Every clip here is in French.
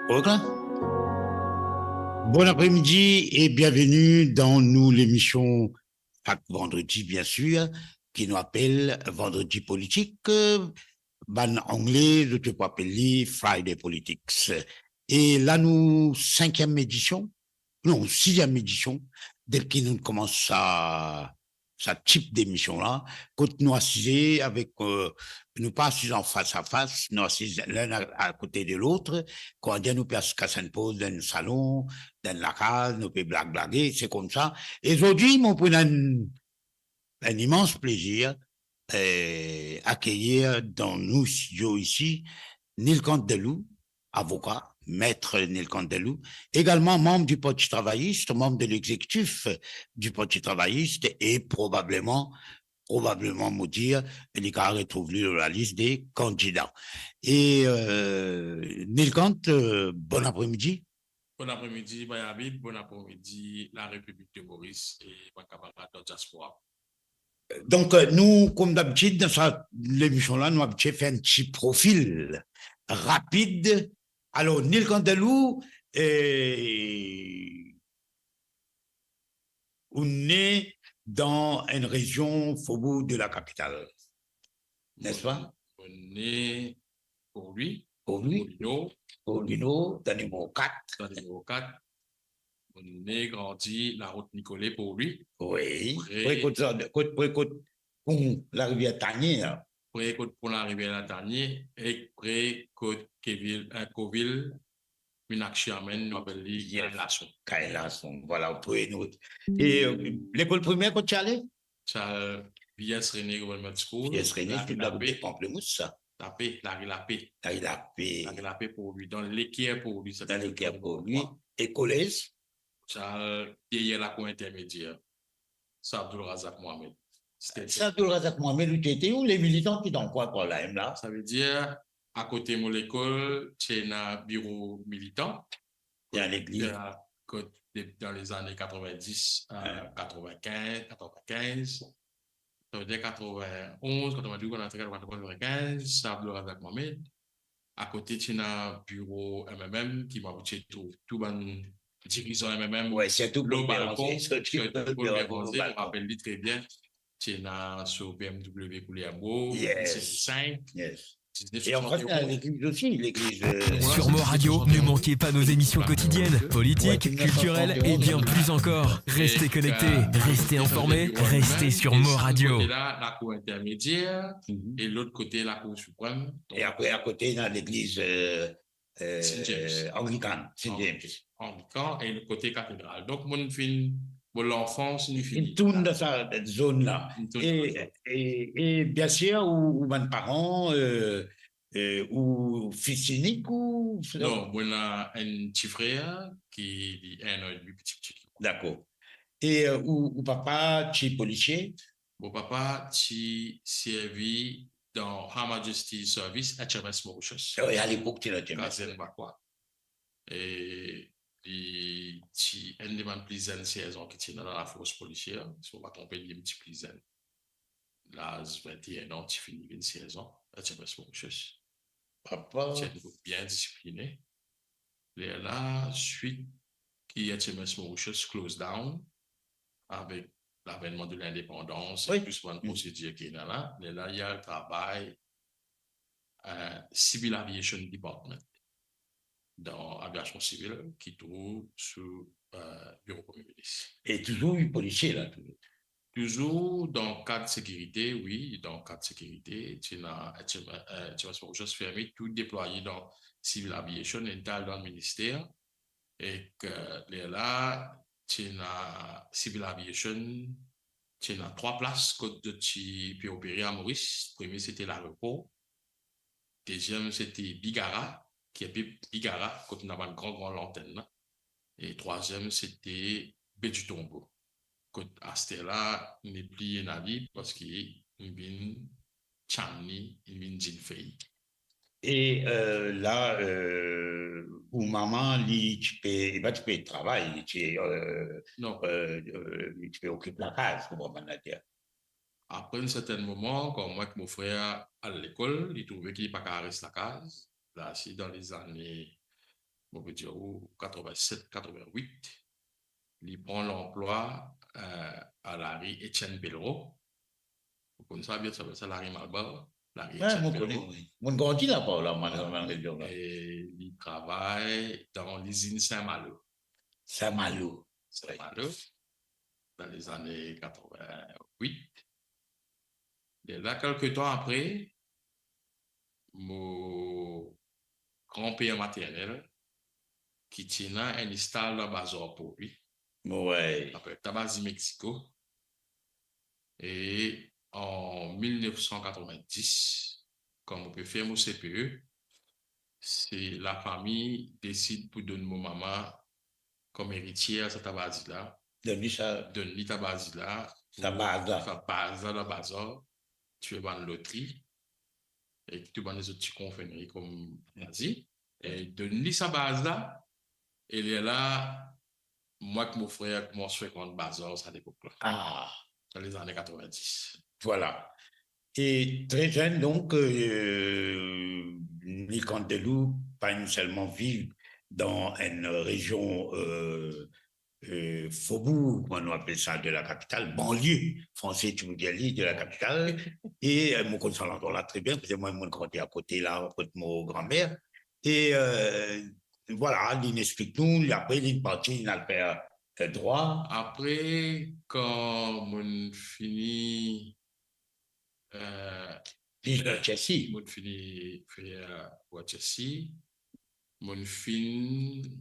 Ok. Bon après-midi et bienvenue dans nous l'émission chaque vendredi, bien sûr, qui nous appelle Vendredi politique. En anglais, je te peux appeler Friday Politics. Et là, nous, cinquième édition, non, sixième édition, dès que nous commençons ça type d'émission-là, quand nous assisons avec, nous pas assis en face à face, nous assis l'un à côté de l'autre, quand nous peut casser une pause dans le salon, dans la case, nous peut blaguer, c'est comme ça. Et aujourd'hui, mon pris un immense plaisir, accueillir dans nos studios ici, Neil Candelou, avocat, maître Neil Candelou, également membre du Parti travailliste, membre de l'exécutif du Parti travailliste et probablement me dire, il a retrouvé la liste des candidats. Et Neil Kant, bon après-midi. Bon après-midi, Bayabib. Bon après-midi, la République de Maurice et ma camarade de diaspora. Donc, nous, comme d'habitude, dans l'émission-là, nous avons fait un petit profil rapide. Alors, Neil Candelou, on est dans une région faubourg de la capitale, n'est-ce pas? On est pour lui, Pour lui, pour Lino, dans le numéro 4. Dans le numéro 4. On est grandi la route Nicolet pour lui. Oui, précoute pour la rivière Tanier. Précoute pour la rivière Tanier et précoute Coville, Minachiamen, Nobeli, Kaïlasson, voilà, pour nous. Et l'école primaire, quand tu allais? Ça, Vies René Government School. Vies René, tu l'as vu Pamplemousse, ça. La paix. La paix pour lui. Dans l'équerre pour lui. Dans l'équerre pour lui. Et collège? Ça, hier la cour intermédiaire. Ça, Abdul Razak Mohamed. Ça, Abdul Razak Mohamed, où tu étais où les militants qui dans quoi là? Ça veut dire, à côté de mon école, c'est un bureau militant. Il y a l'église. Dans les années 90 à 95. Ça veut dire 91, 92, 95, ça, Abdul Razak Mohamed. À côté, c'est un bureau MMM qui m'a dit tout bon dirigeant MMM. Oui, c'est tout le balcon. Je me rappelle très bien. C'est sur BMW pour les Ambo. C'est 5. Yes. Et en fait, l'église aussi, l'église. Sur Mo Radio, ne manquez pas nos émissions quotidiennes, politiques, culturelles et bien plus encore. Restez connectés, restez informés, restez sur Mo Radio. Là, la cour intermédiaire et l'autre côté, la cour suprême. Et après, à côté, dans l'église anglicane, Saint James. Anglican et le côté cathédrale. Donc, mon film. Pour l'enfance, il tourne dans cette zone-là. Et bien sûr, ou mes parents, ou fils unique, ou... Non, on a un petit frère qui est un an et demi petit. D'accord. Et ou papa, tu es policier? Mon papa, tu servi dans Her Majesty's Service HMS Mauritius. Oui, à l'époque, tu l'as Et qui est une pleine saison qui était dans la force policière, si on va tromper, il y a une petite pleine. Là, 21 ans, tu finis une saison, HMS Mauritius. Papa. Tu es bien discipliné. Et là, suite qui HMS Mauritius close down avec l'avènement de l'indépendance, et plus une procédure qui est là. Et là, il y a le travail Civil Aviation Department dans l'aviation civile qui trouve sous bureau Premier ministre. Et toujours eu policier là, toujours dans le cadre de sécurité, oui, dans le cadre de sécurité, tu as juste fermé, tout déployé dans Civil Aviation et dans le ministère. Et que là, tu as Civil Aviation, tu as 3 places que tu peux opérer à Maurice. Premier, c'était l'aéroport. Deuxième, c'était Bigara, qui est Bigara, quand on a une grande antenne. Et troisième, c'était Bédutombo. À ce là, il n'est plus un avis parce qu'il y a une Chani, une fille. Et là, où maman, tu peux travailler, tu peux occuper la case, comment on va dire. Après un certain moment, quand moi et mon frère à l'école, il trouvait qu'il n'y a pas qu'à rester la case. Là, c'est dans les années on peut dire, 87, 88, il prend l'emploi à la rue Étienne Bellereau. Vous connaissez ça bien, ça s'appelle ça la rue Malbar. Oui, on connaît, oui. On grandit là-bas, là, maintenant. Et il travaille dans l'usine Saint-Malo. Saint-Malo. Saint-Malo, dans les années 88. Et là, quelques temps après, mon grand-père maternel, qui tient un installe le bazar pour lui. Ouais. Après Tabasi Mexico. Et en 1990, comme on peut faire mon CPE, c'est la famille décide pour donner mon maman comme héritière à cette Tabasi-là. Donne-lui Tabasi-là. Sa base. Sa base dans le bazar. Tu es dans la loterie. Et tu vas les autres conférences comme vas-y. Et donne-lui sa base-là. Et il est là, moi que mon frère commence à faire contre bazar à l'époque-là. Ah. Dans les années 90. Voilà. Et très jeune, donc, Nil Candelou, pas seulement vivre dans une région faubourg, on appelle ça, de la capitale, banlieue, français, tu me dis, de la capitale. Et mon connaissant l'endroit là très bien, parce que moi, je grandi à côté, là, à côté de mon grand-mère. Et voilà, il explique nous, après, il est parti, il a fait droit. Après, quand on finit Chelsea. on finit faire Chelsea, on finit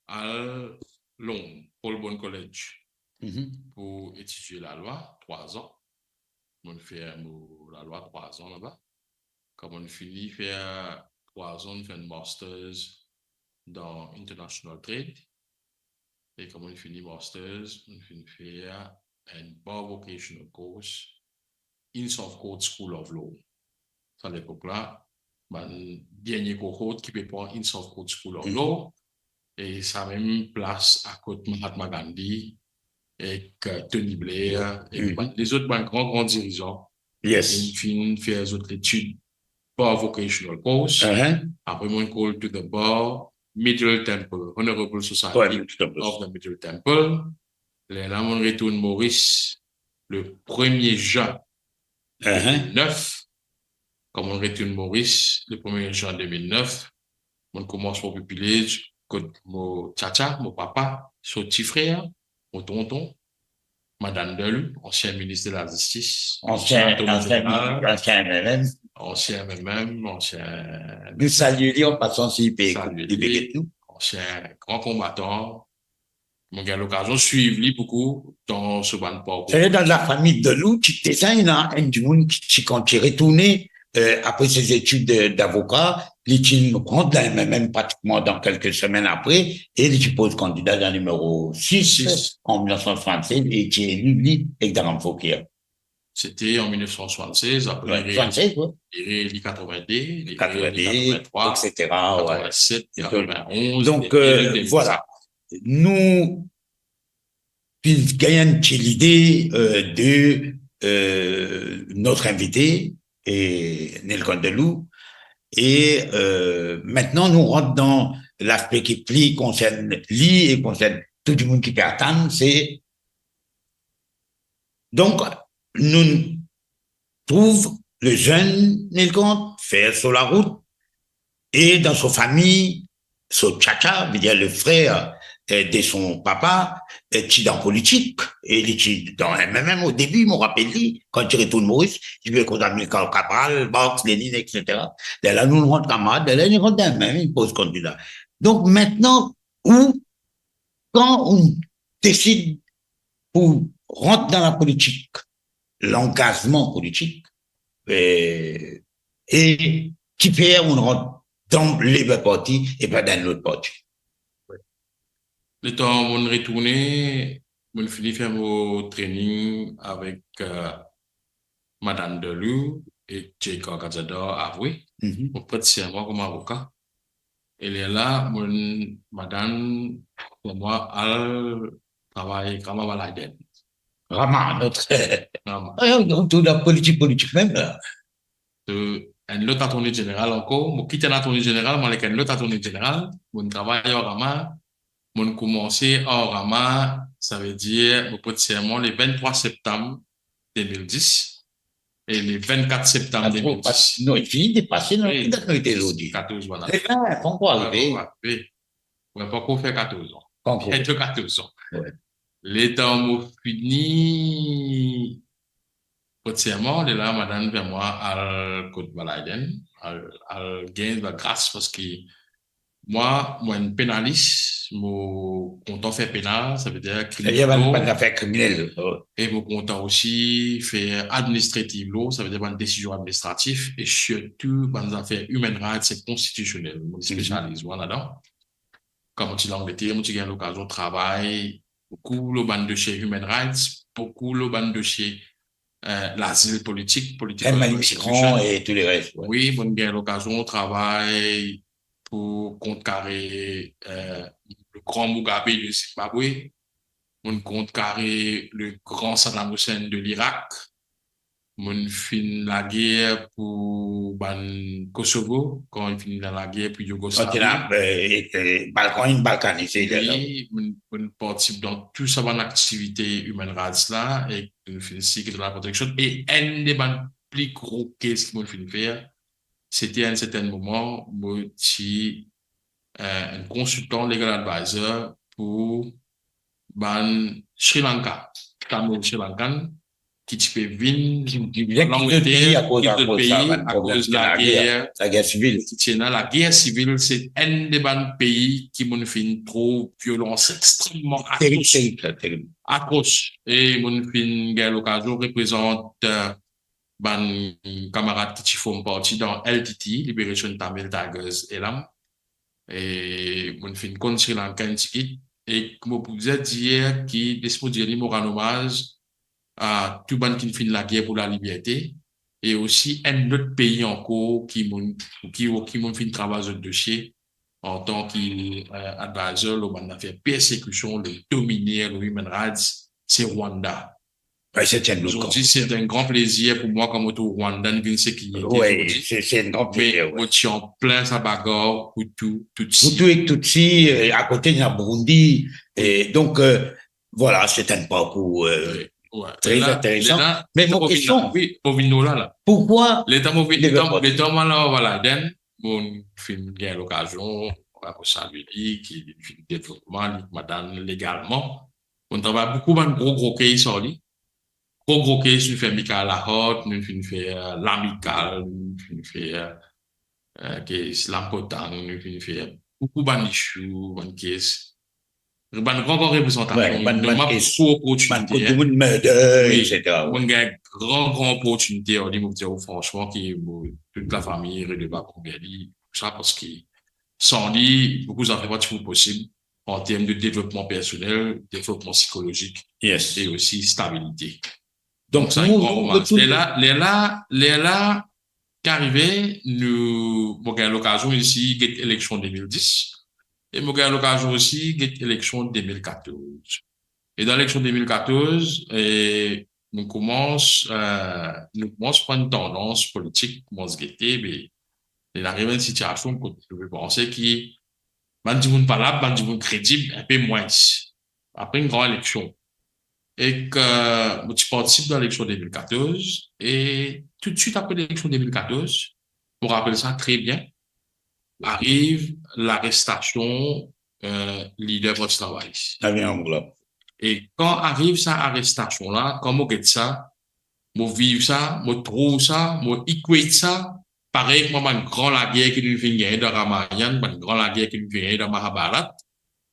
à Londres, Paul Bon College, pour étudier la loi, 3 ans. On fait la loi 3 ans là-bas. Quand on finit faire 3 ans, on fait un master's dans International Trade. Et comme on finit master's, on finit faire un bar vocational course in South Court School of Law. À l'époque-là, dernier cohorte qui peut prendre in South Court School of Law. Et ça même place à côté de Mahatma Gandhi et Tony Blair et les autres grands dirigeants. Yes. Ils finissent faire les autres études bar vocational course. Après, on call to the bar Middle Temple, Honorable Society of the Middle Temple. Là, on retourne Maurice le 1er juin 2009. Comme on retourne Maurice le 1er juin 2009, on commence mon pupillage, mon tcha, mon papa, son petit frère, mon tonton, Madame Delou, ancien ministre de la Justice, ancien MMM, nous saluons en passant si ancien grand combattant. Mon gars, l'occasion de suivre beaucoup dans ce ban de parcours. C'est dans la famille de Lou, tu t'es un du monde qui, quand tu es retourné, après ses études d'avocat, il rentre même pratiquement dans quelques semaines après, et il pose candidat dans le numéro 6 en 1976, et qui est élu avec Daram Fouquier. C'était en 1976, après il est 80D, 83, etc. 87, 91. Donc, voilà. Nous, puis gagnons l'idée de notre invité, et Nil Candelou. Et maintenant, nous rentrons dans l'aspect qui concerne lui et concerne tout le monde qui peut attendre. C'est donc, nous trouvons le jeune Nil Candelou faire sur la route et dans sa famille, son tchacha, veut dire le frère de son papa, qui est dans politique, et il est dans même au début, il me rappelle, quand il retourne Maurice, il veut qu'on a mis Cabral, Marx, Lénine, etc. Là, nous rentrons camarades, là, il rentre dans même, il pose candidat. Donc, maintenant, quand on décide pour rentrer dans la politique, l'engagement politique, et qui fait, on rentre dans les partis et pas dans l'autre parti. Le temps où on retourne, on finit faire mon training avec Madame Delou et Jacob Gazador avoué. On prête serment comme avocat. Elle est là, Madame, pour moi, elle travaille comme malade. Rama, notre. Autour de la politique même, là. un autre attorney général encore, moi quitte un attorney général, moi avec un autre attorney général, mon travail au Rama, mon commencé au Rama, ça veut dire, mon potentiellement le 23 septembre 2010 et le 24 septembre 2010. Non, il finit de passer, non, Oui, peut-être qu'il était aujourd'hui. 14, voilà. C'est là, qu'on peut arriver. Oui, on va pas qu'on fait 14 ans. Concours. Bientôt 14 ans. Ouais. L'état m'a fini, potentiellement, là, madame, vers moi, à Côte Balaiden, à gain de grâce parce que moi, une pénaliste, mon content fait pénal, ça veut dire Il y a criminel. pas d'affaires criminelles. Et mon content aussi fait administrative law, ça veut dire une décision administrative et surtout une affaires human rights et constitutionnelles. Mon spécialise là-dedans. Comme tu l'as embêté, moi, tu as l'occasion de travailler beaucoup le ban de chez human rights, beaucoup le ban de chez l'asile politique, migrants et tous les restes. Ouais. Oui, bon, bien l'occasion de travailler pour contrecarrer le grand Mugabe de Zimbabwe, on contrecarrer le grand Saddam Hussein de l'Irak, on finit la guerre pour Kosovo, quand on finit la guerre pour Yougoslavie. Balkanisé. Oui, on participe dans tout ça, bonne activité human rights là, et on finit de la protection. Et un des plus gros cases qu'on finit faire, c'était à un certain moment, moi, un consultant legal advisor pour Sri Lanka, Tamil Sri Lankan, qui peut venir l'Angleterre à cause de la guerre civile. La guerre civile, c'est un des pays qui m'ont fait trop violence extrêmement atroce. Et mon fin l'occasion représente camarade qui font partie dans LTT, Liberation Tamil Tigers Elam. Et mon fin contre Sri Lanka et comme vous avez dit hier, qui disposait mon hommage à tout le monde qui fait la guerre pour la liberté et aussi un autre pays encore qui m'ont fait travail de dossier en tant qu'advisor, on a fait persécution, le dominer, le human rights, c'est Rwanda. Ouais, aujourd'hui, c'est un grand plaisir pour moi comme auto Rwandan de ce qui est. Oui, c'est un grand plaisir. Mais tu en plein sa bagarre, Hutu, Tutsi. Hutu et Tutsi, à côté il y a Burundi. Et donc, voilà, c'est un parcours très intéressant. Mais mon question, oui, là. Pourquoi l'état voilà, mon film a l'occasion, on va saluer qui fait développement, madame légalement. On travaille beaucoup dans gros cas sur lui. Gros cas, nous fait Mika la Hot, nous fait l'amical, nous fait l'important, nous fait beaucoup d'issues, de cases. Une grande représentation, beaucoup opportunités, etc. Une grande opportunité, on dit, franchement, qui toute la famille redevable pour bien dit, ça parce que sans lui, beaucoup d'affaires pas possible en termes de développement personnel, développement psychologique et aussi stabilité. Donc, ça, les là, qu'arrivait, nous, avons l'occasion ici, élection 2010. Et nous avons l'occasion aussi l'élection 2014. Et dans l'élection 2014, nous commençons par une tendance politique, comment se guetter, mais il arrive une situation que je veux penser qui, du monde pas là, du monde crédible, un peu moins. Après une grande élection. Et que tu participes dans l'élection 2014, et tout de suite après l'élection 2014, on rappelle ça très bien, arrive l'arrestation leader de travail. Et quand arrive cette arrestation-là, quand on regarde ça, on vit ça, on trouve ça, on écoute ça, pareil que moi, une grande guerre qui nous vient de Ramayana, une grande guerre qui nous vient de Mahabharat,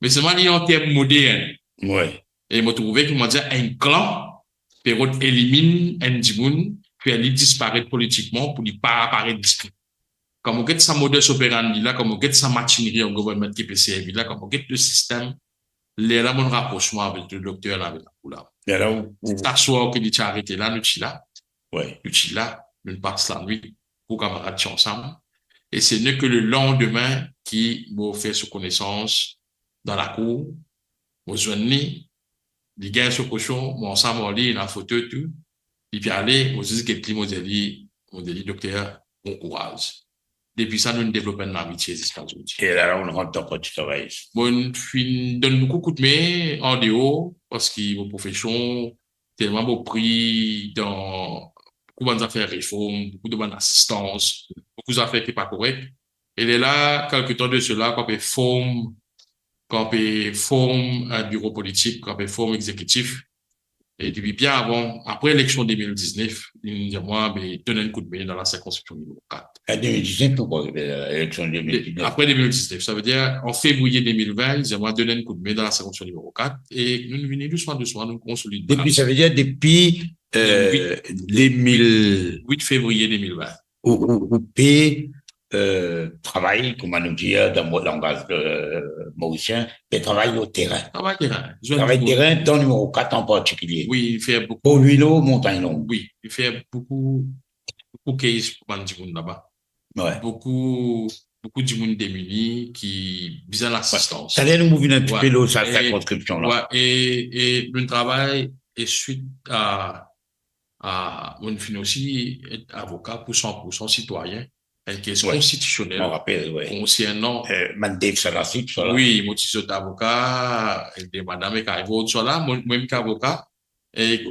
mais c'est vraiment en termes modernes. Ouais. Et je trouvais que un clan peut éliminer un dimoun, puis aller disparaître politiquement pour ne pas apparaître discret. Comme on get sa modus operandi là, comme on get sa machinerie au gouvernement qui peut servir là, comme on get le système, les là, mon rapprochement avec le docteur là, avec la là. S'asseoir que tu as arrêté là, nous là. Ouais. Nous là, nous passe la nuit pour camarades ensemble. Et ce n'est que le lendemain qui m'a fait ce connaissance dans la cour, aux journées, les gars sur cochon, mon ensemble en ligne, la photo, tout. Et puis aller, aux yeux que mon dit, docteur, bon courage. Depuis ça, nous développons une amitié jusqu'à aujourd'hui. Et là, on rentre dans le travail. Bon, je donne beaucoup de coups de main en dehors parce que vos professions, tellement beau prix dans beaucoup d'affaires réformes, beaucoup de bonnes assistance, beaucoup d'affaires qui sont pas correctes. Et là, quelque temps de cela, quand on forme un bureau politique, quand on forme exécutif, et depuis bien avant, après l'élection 2019, il dit moi, donner un coup de main dans la circonscription numéro 4. En 2019, pourquoi l'élection 2019? Après 2019, ça veut dire en février 2020, il dit moi, donner un coup de main dans la circonscription numéro 4 et nous venons doucement, nous consolidons. Depuis, ça veut dire depuis 8 février 2020. Ou travail, comment nous dire, dans mon langage mauricien, mais travail au terrain. Travail terrain. Travail terrain, dans le numéro 4 en particulier. Oui, il fait beaucoup. Pour l'huile, montagne longue. Oui, il fait beaucoup de cases pour les gens là-bas. Ouais. Beaucoup de monde démunis qui besoin d'assistance. Ça allait nous mouvoir un petit peu là, sa circonscription-là. Ouais, et le travail est suite on finit aussi être avocat pour 100% citoyen. Une question constitutionnelle. Je me rappelle, oui. Concernant. Dave Salassi, tout ça. Oui, moi, je suis avocat, et madame et Carrefour, tout ça là, moi-même qu'avocat. Et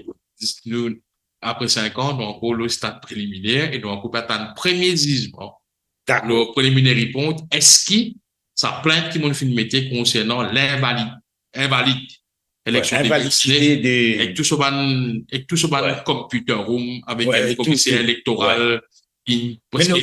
nous, après 5 ans, nous avons le stade préliminaire et nous avons un premier jugement. Le préliminaire répond, est-ce que sa plainte qui m'a fait mettre concernant invalide. Élection invalidité avec tout ce computer room, avec un commissaire électoral. Mais nous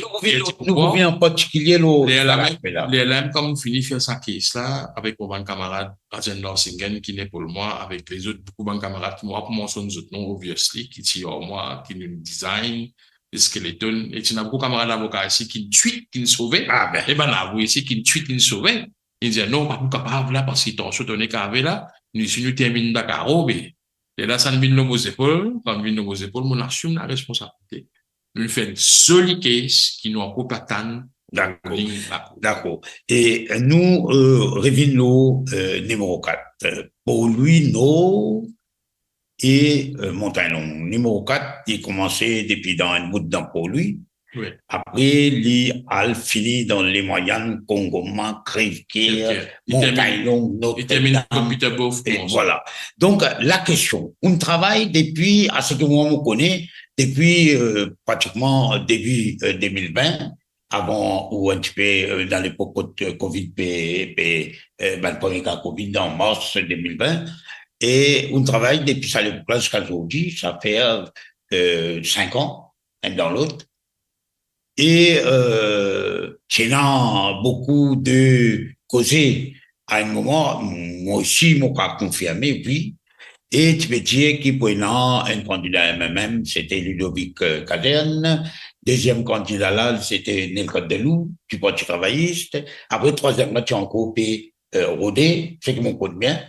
revenons en particulier les LM comme fini faire sa caisse là avec mon camarade Rajen Norsingen qui n'est pour le mois avec les autres beaucoup de camarades qui m'ont mentionné d'autres noms obviously qui tient au moi qui nous design les skeletons et tu n'as beaucoup de camarades avocats ici qui tweet qui nous sauvait et ben là vous ici qui tweet qui nous sauvait ils disent non pas capable là parce qu'ils t'ont sauté qu'avec là nous si nous terminons d'accord mais et là ça nous vient nos épaules quand nous vient nos épaules on assume la responsabilité. Nous faisons une solide case qui nous en attendre. D'accord. Et nous, revenons numéro 4. Pour lui, nous, et Montagne Longue. Numéro 4, il commençait depuis dans un bout de temps pour lui. Oui. Après, il a fini dans les moyennes, Congoman, Crève-Cœur, Montagne Longue, Notre-Dame. Et voilà. Donc, la question, on travaille depuis, à ce que moi, on connaît, depuis pratiquement début 2020, avant ou un petit peu dans l'époque de Covid, le premier cas Covid en mars 2020, et on travaille depuis ça jusqu'à aujourd'hui, ça fait 5 ans, un dans l'autre. Et tenant beaucoup de causer à un moment, moi aussi, moi, confirmé, oui. Et tu peux dire qu'il prenant un candidat MMM, c'était Ludovic Caderne. Deuxième candidat là, c'était Nelcott Delou, du Parti travailliste. Après, troisième là, tu as encore Rodé, c'est qui m'en compte bien.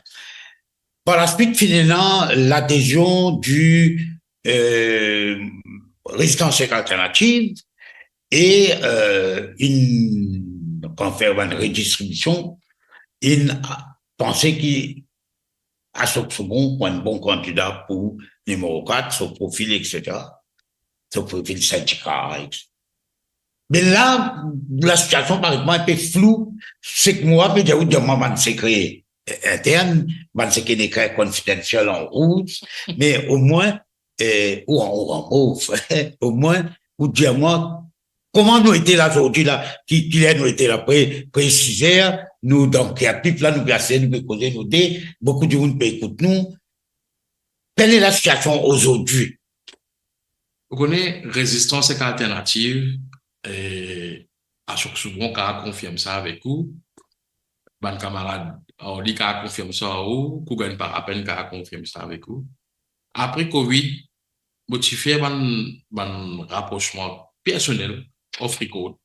Par la suite, finalement, l'adhésion du Résistance alternative et pour faire une redistribution, il pensait qu'il à ce second pour un bon candidat pour numéro 4, son profil, etc. Son profil syndicat, etc. Mais là, la situation, par exemple, un peu floue. C'est que moi, je vais dire, moi, je secret interne, je secret décret confidentiel en rouge, mais au moins, ou en mauve, au moins, ou dire moi, comment nous étions là aujourd'hui, là, qui nous était là, préciser, nous, donc, créatifs, là, nous placer, nous causer, nous dire, beaucoup de monde peut écouter nous. Quelle est la situation aujourd'hui? Vous connaissez, résistance et alternative, à chaque souvent, quand on confirme ça avec vous, ban camarade, on dit qu'on confirme ça avec vous, qu'on gagne par appel, qu'on confirme ça avec vous. Après Covid, motivé ban rapprochement personnel, off-record,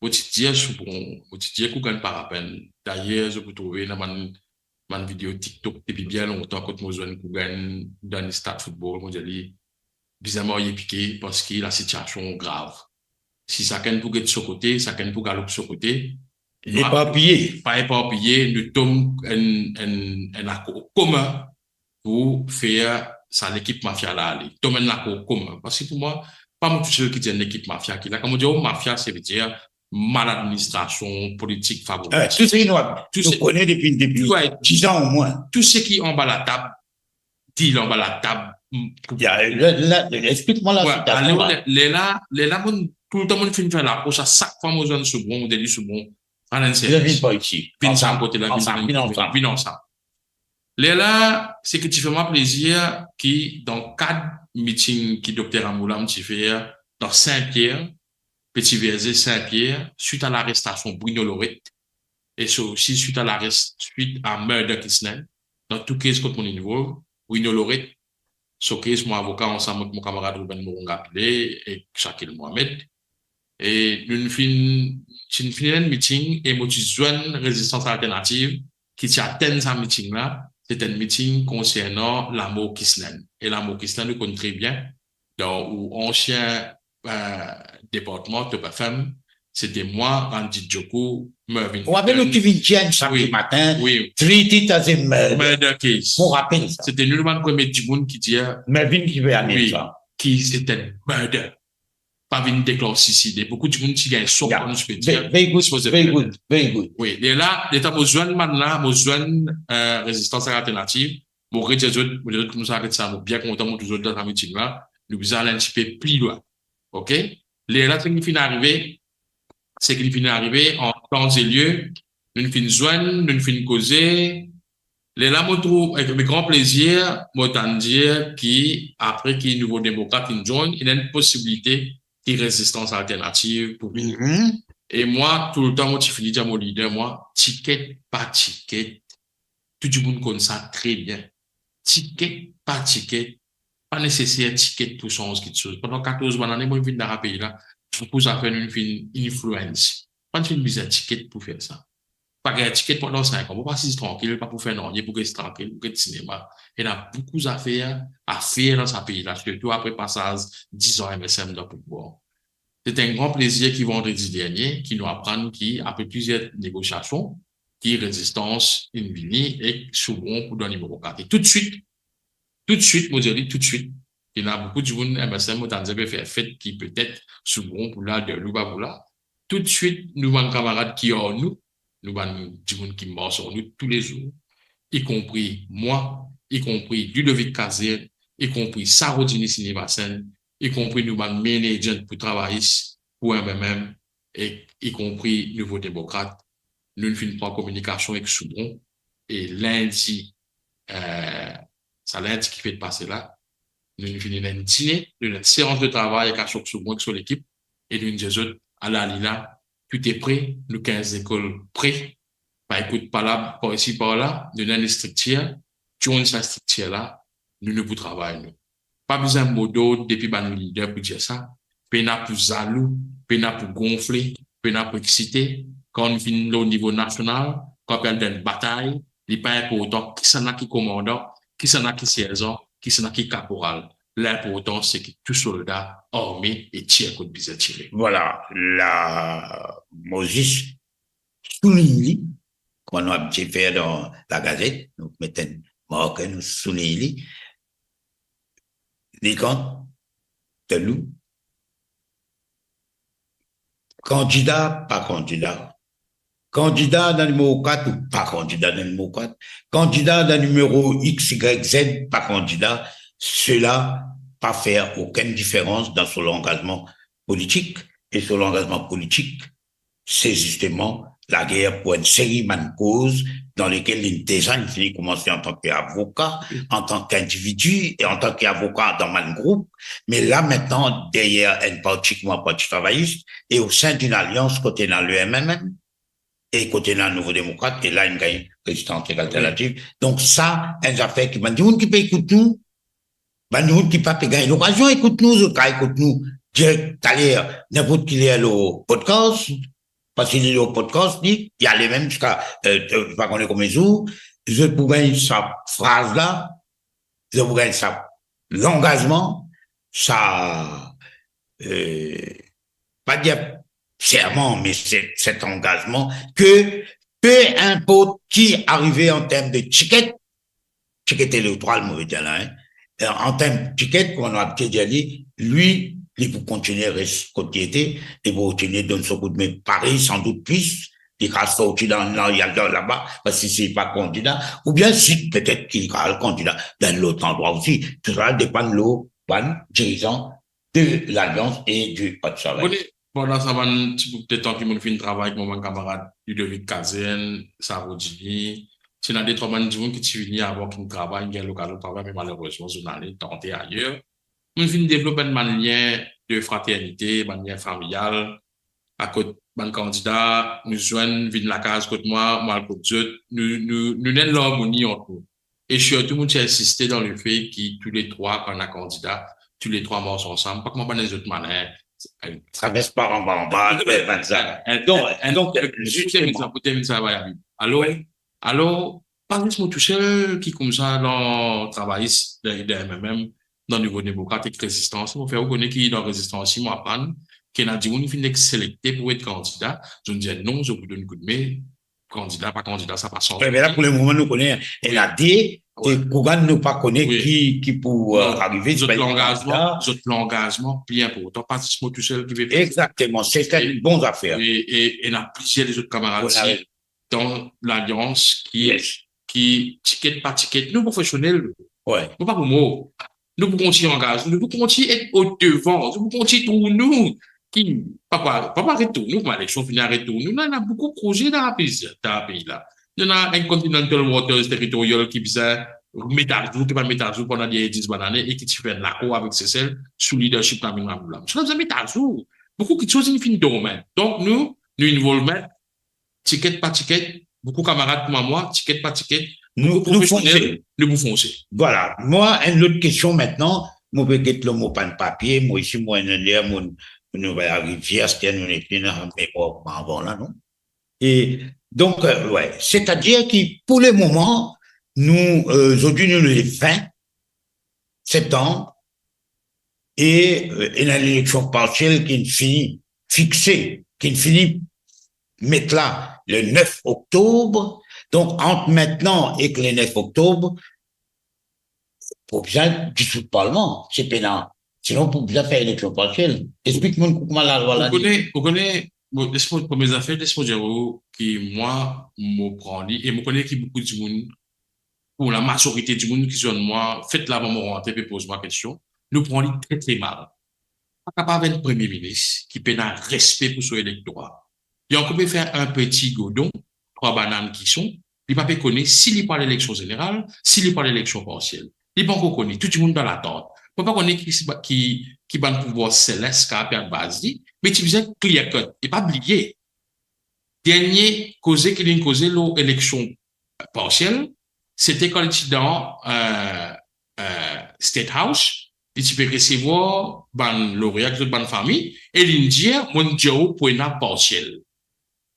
motivé qu'on gagne par appel. D'ailleurs, je peux trouver dans ma vidéo TikTok depuis bien longtemps quand moi je gagne dans le stade football, moi je dis bizarrement il est piqué parce que la situation est grave. Si ça gagne pour être de ce côté, ça gagne pour galoper de ce côté. Éparpillé. Pas éparpillé, nous tombons un accord commun pour faire ça l'équipe mafia là aller. Tomber un accord commun. Parce que pour moi, pas moi tout seul qui dit une équipe mafia qui là. Comme on dit, mafia, c'est veut dire maladministration politique favorable. Tout ce qui nous connaît depuis 10 ans au moins. Tout ce qui est en bas la table, dit en bas la table. Explique-moi la citation. Là, tout le temps, on finit faire l'approche à chaque fois, on zone sous bon, on dit sous bon. Je ne viens pas ici. Vine ensemble, côté là, vine ensemble. Là, c'est que tu fais moi plaisir qui, dans 4 meetings qui Dr. Amoulam, tu fais dans Saint-Pierre, Petit Versé Saint-Pierre, suite à l'arrestation Bruno Lorette, et aussi suite à Murder Kisnen, dans tout cas, contre mon niveau, Bruno Lorette, ce case, mon avocat, ensemble avec mon camarade Ruben Moronga et Shakil Mohamed, et nous finissons un meeting et moi, tu joins résistance alternative qui t'atteint ce meeting-là. C'est un meeting concernant l'amour Kisnen. Et l'amour Kisnen, nous connaissons très bien. Dans ancien département de PFM, c'était moi, Randy Djoko, Mervyn. On avait le Kivitian chaque matin. Oui. Treated as a murder case. On rappelle ça. C'était nous le premier du monde qui dit. Mervyn qui veut amener ça. Qui c'était murder. Pas une déclaration. Beaucoup de monde qui gagne son, on se peut dire. Very good. Oui. Et là, l'état besoin maintenant, besoin résistance alternative. Bon, les autres, nous arrêtons ça, nous bien content, nous toujours dans la meeting là, nous allons un petit peu plus loin. OK? Les là, ce qui finit arriver, c'est qu'il finit arriver en temps et lieu, nous finissons joindre, nous finissons causer. Les là, moi, trouve, avec grand plaisir, moi, t'en dire après qu'il nouveau démocrate, il joint, il y a une possibilité de résistance alternative pour lui. Et moi, tout le temps, moi, je finis dire mon leader, moi, ticket, pas ticket. Tout le monde connaît ça très bien. Ticket, pas ticket. Pas nécessaire ticket pour changer quelque chose. Pendant 14 mois, moi, je viens dans le pays là, je pose à faire une influence. Pas une bizarre ticket pour faire ça. Pas un ticket pendant 5 ans. Pas si tranquille, pas pour faire non, pour rester tranquille, pour être cinéma. Il y a beaucoup d'affaires à faire dans ce pays là, surtout après passage 10 ans MSM dans le pouvoir. C'est un grand plaisir qui vendredi dernier, qui nous apprend après plusieurs négociations, qui résistance, une vini et souvent pour donner numéro 4. Et tout de suite, moi je dis tout de suite, il y a beaucoup de gens MSM, moi t'en avais fait fête qui peut-être souvent pour là, de l'Oubaboula. Tout de suite, nous avons camarades qui ont nous avons des gens qui morts sur nous tous les jours, y compris moi, y compris Ludovic Kazer, y compris Sarodini Sinivasen, y compris nous avons manager pour travailler pour MMM, et y compris Nouveau Démocrate. Nous ne finissons pas en communication avec Soubron, et lundi, lundi qui fait passer là, nous finissons un dîner, une séance de travail avec Achok Soubron sur l'équipe, et nous disons à la Lila, tout est prêt, nous 15 écoles prêts, écoute pas là, par ici, par là, nous avons une structure, tu as cette structure là, nous ne pouvons travailler. Pas besoin de modo depuis nos leaders pour dire ça. Pena pour zalou, pena pour gonfler, pena pour exciter. Quand on finit au niveau national, quand on parle d'une bataille, il n'est pas important qui s'en a qui commandant, qui s'en a qui sergent, qui s'en a qui caporal. L'important, c'est que tout soldat armé et tire contre bizarre tiré. Voilà, la Moses souligne, qu'on a fait dans la Gazette, nous mettons Marocain, nous souligne, les camps de nous, candidat, pas candidat, candidat dans le numéro 4 ou pas candidat dans le numéro 4, candidat dans le numéro X, Y, Z, pas candidat, cela pas faire aucune différence dans son engagement politique. Et son engagement politique, c'est justement la guerre pour une série de causes dans lesquelles il déjà commencé en tant qu'avocat, en tant qu'individu et en tant qu'avocat dans un groupe. Mais là, maintenant, derrière un parti travailliste et au sein d'une alliance côté dans le MMM et côté dans le Nouveau Démocrate, et là, il gagne résistance alternative. Donc ça, un affaire qui m'a dit, on qui peut écouter nous, ben, nous qui pas gagner l'occasion, écoute-nous, écoute-nous, direct, à l'air, n'importe qui est le podcast, parce qu'il est au podcast, il y a les mêmes jusqu'à, pas qu'on est comme les jours, je pourrais sa phrase là, je pourrais ça, l'engagement, ça, pas dire serment, mais c'est cet engagement que peu importe qui arrivait en termes de ticket électoral, mauvais dire là, hein, en termes de ticket, qu'on a dit, lui, il pour continuer à rester côté, et pour continuer donner son coup de main. Paris, sans doute plus, il va sortir là-bas, parce que c'est pas candidat, ou bien si peut-être qu'il sera le candidat dans l'autre endroit aussi. Tout ça dépend de l'eau, dirigeant de l'Alliance et du Haut-Savoie. Bon, là, ça va un petit peu de temps que je fais un travail avec mon camarade Ludovic Kazen, Sarodini. C'est dans des trois gens qui viennent avant qu'ils travaillent, ils ont l'occasion de travailler, mais malheureusement, je n'allais tenter ailleurs. Je viens développer un lien de fraternité, un lien familial. À côté d'un candidat, nous joignons, viennent la case côté moi, le côté d'autres. Nous avons l'harmonie entre nous. Et surtout, nous avons insisté dans le fait que tous les trois, quand on a candidat, tous les trois morts ensemble, pas comme dans les autres manières. Ça baisse pas en bas, donc, juste un exemple, alors, parlez-moi tout seul qui comme ça dans travail de MMM, dans le niveau démocratique résistance, on fait reconnaître qui est dans résistance, moi apprendre, qui a dit on finit sélecté pour être candidat, je me dis non, je vous donne un coup de main, candidat, pas candidat, ça passe. Mais là, pour le moment, nous connaissons NAD, et Kougan ne pas connaît qui pour arriver. L'engagement, bien important, pas moi tout seul qui veut. Exactement, c'est une bonne affaire. Et il y a plusieurs des autres camarades dans l'alliance qui ticket par ticket, nous professionnels, nous pas pour moi, nous pouvons continuer engager, nous pouvons continuer être au devant, nous pouvons continuer pour nous, qui, papa retour, nous, comme l'élection finit à retour, nous, on a beaucoup de projets dans le pays là. Nous avons un Continental Waters territorial qui vient mettre à jour, qui va mettre à jour pendant 10 années et qui fait l'accord avec CCL sous leadership de la Moula. Nous avons mis à jour. Beaucoup de choses, ils finissent de domaine. Donc, nous involvons ticket par ticket, beaucoup de camarades comme moi, ticket par ticket, nous fonçons. Voilà. Moi, une autre question maintenant, moi, peut-être le mot pas de papier, moi, ici, moi, nous va arriver à ce qu'on est plus dans le mémoire avant là, non? Et donc, c'est-à-dire que pour le moment, nous, aujourd'hui, nous, le 20 septembre, et il y a l'élection partielle qui finit fixée, qui finit mettre là le 9 octobre. Donc, entre maintenant et le 9 octobre, pour bien dissoudre le Parlement, c'est pénal. Sinon, pour bien faire l'élection partielle. Explique-moi comment la loi l'a dit. Vous connaissez, pour mes affaires, laisse-moi dire que moi, me prends et me connais qui beaucoup de monde, pour la majorité du monde qui sont moi, faites la maman rentrer et pose-moi question. Nous prenons très, très mal. Pas capable d'être premier ministre qui peut avoir respect pour son électorat. Il on peut faire un petit godon, 3 bananes qui sont, il ne peut pas connaître s'il n'est pas l'élection générale, s'il n'est pas l'élection partielle. Il ne peut pas connaître tout le monde dans l'attente. Il ne peut pas connaître qui va le pouvoir céleste, qui a perdu base, mais tu faisais clear cut. Et pas oublier. Dernier causé qui a causé l'élection partielle, c'était quand il était dans State House, et tu peux recevoir ban lauréat de ban famille, et il dit, mon dieu, pour une partielle.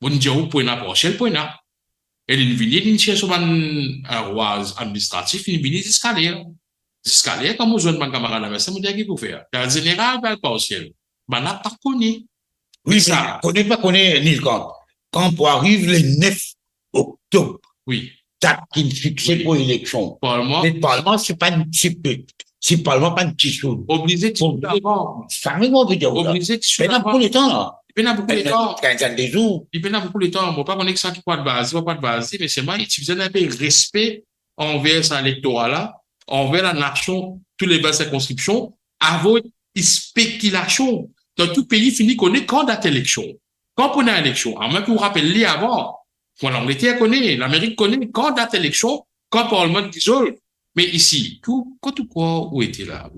Mon dieu, pour une partielle, pour une. Et il vient, il cherche un roi administratif, il vient d'escalier. D'escalier, comme je dis, camarade avec ça, me dit qu'il faut faire. Dans le général, dans le partiel. Ben, n'a pas connu. Oui, ça. Connaît, Nils Gant. Quand on arrive le 9 octobre. Oui. Date qui est fixée pour l'élection. Le Parlement, c'est pas un petit peu. Si le Parlement, pas un petit chose. Obligé de suivre d'abord. Ça me dit, obligé de suivre d'abord. Il y a beaucoup de temps, là. Il y a beaucoup de temps. Il y a beaucoup de temps. Bon, pas qu'on ait que ça qui pas de base, pas de base, mais c'est moi, il faisait un peu respect envers cet électorat-là, envers la nation, tous les bases circonscriptions, avant une spéculation. Dans tout pays, fini qu'on est quand date élection. Quand on a élection, en même pour rappeler avant, quand l'Angleterre connaît, l'Amérique connaît quand date élection, quand le Parlement dissolve. Mais ici, quand tout quoi, où était là?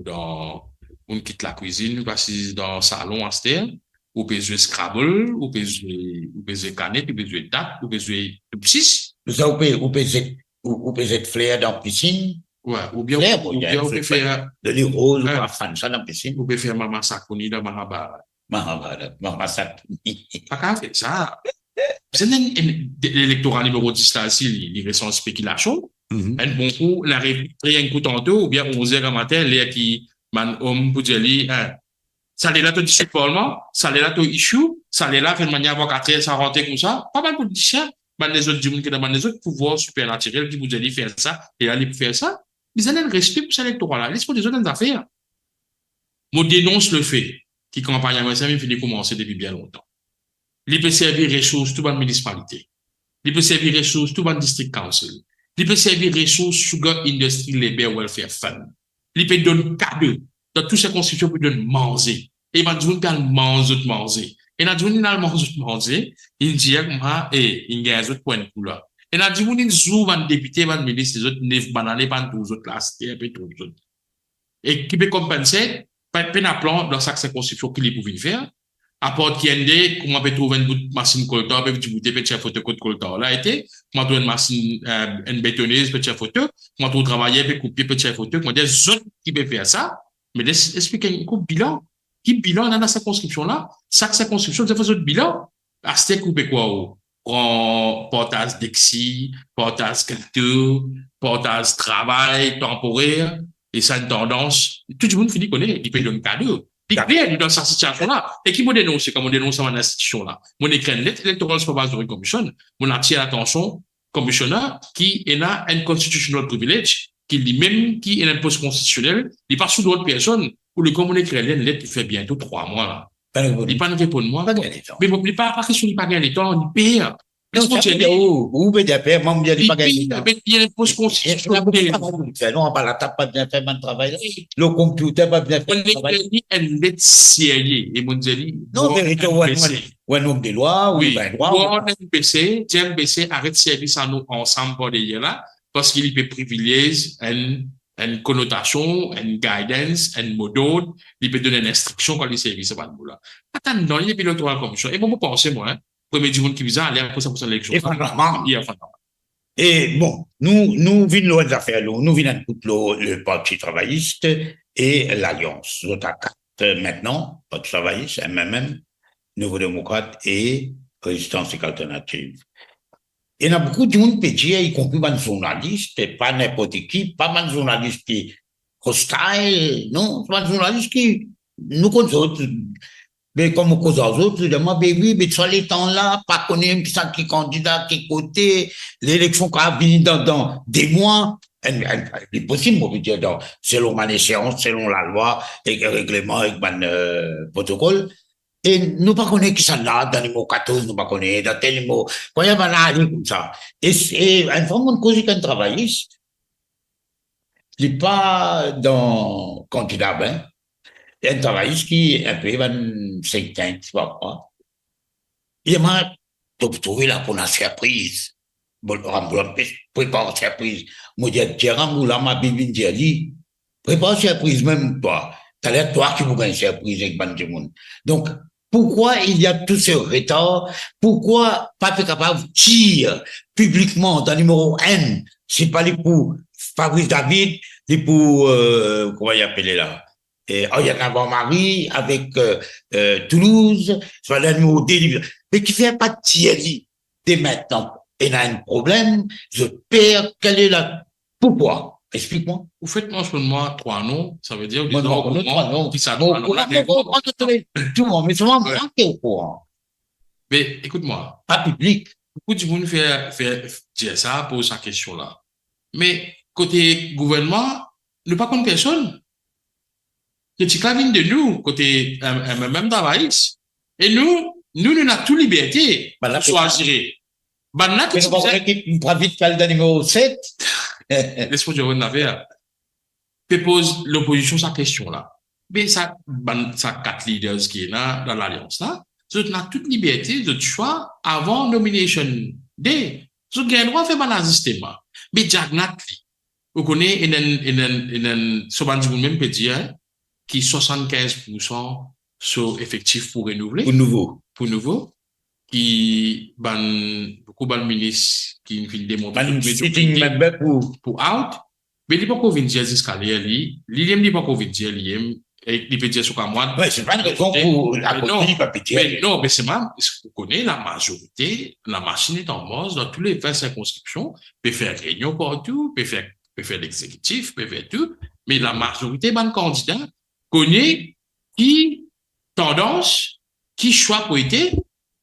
On quitte la cuisine, on passe dans le salon à terre, ou peut jouer Scrabble, ou peut jouer canette, ou peut jouer date, ou peut jouer six. Ça, ou peut jouer flair dans la piscine. Ouais, ou bien on peut faire de l'eau rose, ou pas fan ça dans la piscine. Ou peut faire Maman Sakoni dans Mahabharat. Maman Sakoni. Pas qu'à faire ça. C'est l'électorat numéro 10 là, il reste en spéculation. Un bon coup, la réplique, rien que tantôt, ou bien 11h à matin, l'air qui, man, homme, pour dire, ça l'est là, tout de Parlement, ça l'est là, tout issue, ça l'est là, fait de manière à avoir 4 heures, ça rentre comme ça. Pas mal de politiciens, les autres, du monde qui demandent les autres pouvoirs supernaturels qui vous allez faire ça, et aller faire ça. Ils ont un respect pour cet électorat-là. Laisse-moi des autres affaires. Moi, dénonce le fait. qui campagne à moi, ça finit commencer depuis bien longtemps. Il peut servir ressources toute bonne municipalité. Il peut servir ressources toute bonne district council. Il peut servir ressources Sugar Industry Labor Welfare Fund. Il peut donner cadeau dans toutes ces constitutions pour donner manger. Et il va dire qu'il manger. Et il a dit qu'il a manger. Il dit il y a un autre point de couleur. Et il a dit qu'il y a un député, un ministre, les autres neuf bananes, pas tous les autres là, c'était un peu tout. Et qui peut compenser, pas de plan dans chaque circonscription qu'il pouvait faire. À part qu'il y ait comment peut trouver une machine collector, peut du bouter, peut faire photo code collector là été, comment trouver une machine, une bétonneuse, peut faire photo, comment trouver travailler, peut couper, peut faire photo, comment des autres qui peuvent faire ça. Mais laisse expliquer un bilan. Qui bilan dans la circonscription là? Chaque circonscription, c'est fait bilan. À ce couper quoi? Prend portage d'exi, portage culture, portage travail temporaire, et ça une tendance. Tout le monde finit connaît, il peut donner un cadeau. Il est dans cette situation-là. Et qui m'a dénoncé, comme on dénonce dans l'institution-là. Mon écrit une lettre électorale supervisory commission, mon attire l'attention, commissionnaire, qui est là un constitutional privilege, qui lui-même, qui est un poste constitutionnel, il n'est pas sous d'autres personnes, pour le comme on écrit une lettre qui fait bientôt 3 mois, là. Il n'est pas répondre moi. Mais il n'est pas question, il n'est pas gagné le temps, il perd. Ou peut dire, même bien, il pas gagné. Il y a un poste constitutionnel. Non, on va la table pas bien fait mon travail. Le computer pas bien fait. On écrit une lettre sérieuse. Et mon dit, non, véritablement, ouais, homme de loi, oui, ben, droit. NPC, TNPC arrête service à nous ensemble pour des là, parce qu'il peut privilégier une connotation, une guidance, un modèle, il peut donner une instruction quand il service à là. Attends, non, il y a pilote en commission. Et bon, vous pensez, moi, hein, premier du monde qui vise à aller après ça pour l'élection. Et bon, nous venons loin des affaires, nous venons le Parti travailliste et l'Alliance. Nous avons 4 maintenant, Parti travailliste, MMM, Nouveau démocrate et Résistance alternative. Il y a beaucoup de monde qui y compris des journalistes, pas n'importe qui, pas mal de journalistes qui hostile, non, pas de journalistes qui nous connaissons. Mais comme aux autres, je demande, oui, mais sur les temps-là, pas connaître qui candidat, qui côté, l'élection qui va venir dans des mois, c'est possible, on peut dire, selon ma échéance, selon la loi, et le règlement, et le protocole. Et nous pas connaître qui ça là, dans les mots 14, nous pas connaître, dans tel mot, quand il y a un comme ça. Et une fois qu'on cause qu'un travailliste, il n'est pas dans candidat, ben, il y a un travailliste qui est un peu, c'est tu vois quoi. Il m'a trouvé là pour la surprise. Bon, prépare surprise. Moi, je dis, là, ma bibi dit, prépare surprise même pas. T'as l'air toi qui vous gagne surprise avec ban du monde. Donc, pourquoi il y a tout ce retard? Pourquoi pas capable de dire publiquement dans le numéro N, c'est pas les pour Fabrice David, les pour, comment il appelle là? Et, il y en a Marie avec Toulouse, soit le numéro D, mais qui fait pas de Thierry dès maintenant. Il y a un problème, je perds, quel est la, pourquoi? Explique-moi. Vous faites moi 3 noms, ça veut dire, Moi, non, 3 noms. Qui ça, 3 noms? Tout le monde, mais souvent, manqué au courant. Mais, écoute-moi. Pas public. Beaucoup de monde fait dire ça, pose sa question-là. Mais, côté gouvernement, ne pas contre personne. Que tu clavines de nous, côté, même travail. Et nous avons toute liberté de choisir. Mais nous avons une vite qu'elle donne numéro 7. Laisse-moi dire une affaire. Peut pose l'opposition sa question là. Mais ça 4 leaders qui est là, dans l'alliance là, vous avez toute liberté de choix avant nomination day. Vous avez le droit de faire un système. Mais Jack Natli, vous connaissez, souvent du même peut dire, qui 75% sont effectifs pour renouveler. Pour nouveau. Qui beaucoup de ministres qui viennent démontrer pour out, mais il n'est pas qu'on vient dire jusqu'à il n'est pas qu'on vient dire il peut dire ce qu'à moi. Ouais, c'est pas une raison pour la mais non, mais c'est même, vous connaissez la majorité, la machine est en mode dans tous les 20 circonscriptions, peut faire réunion partout, peut faire l'exécutif, peut faire tout, mais la majorité, ban candidat, connaît qui tendance, qui choix pour été,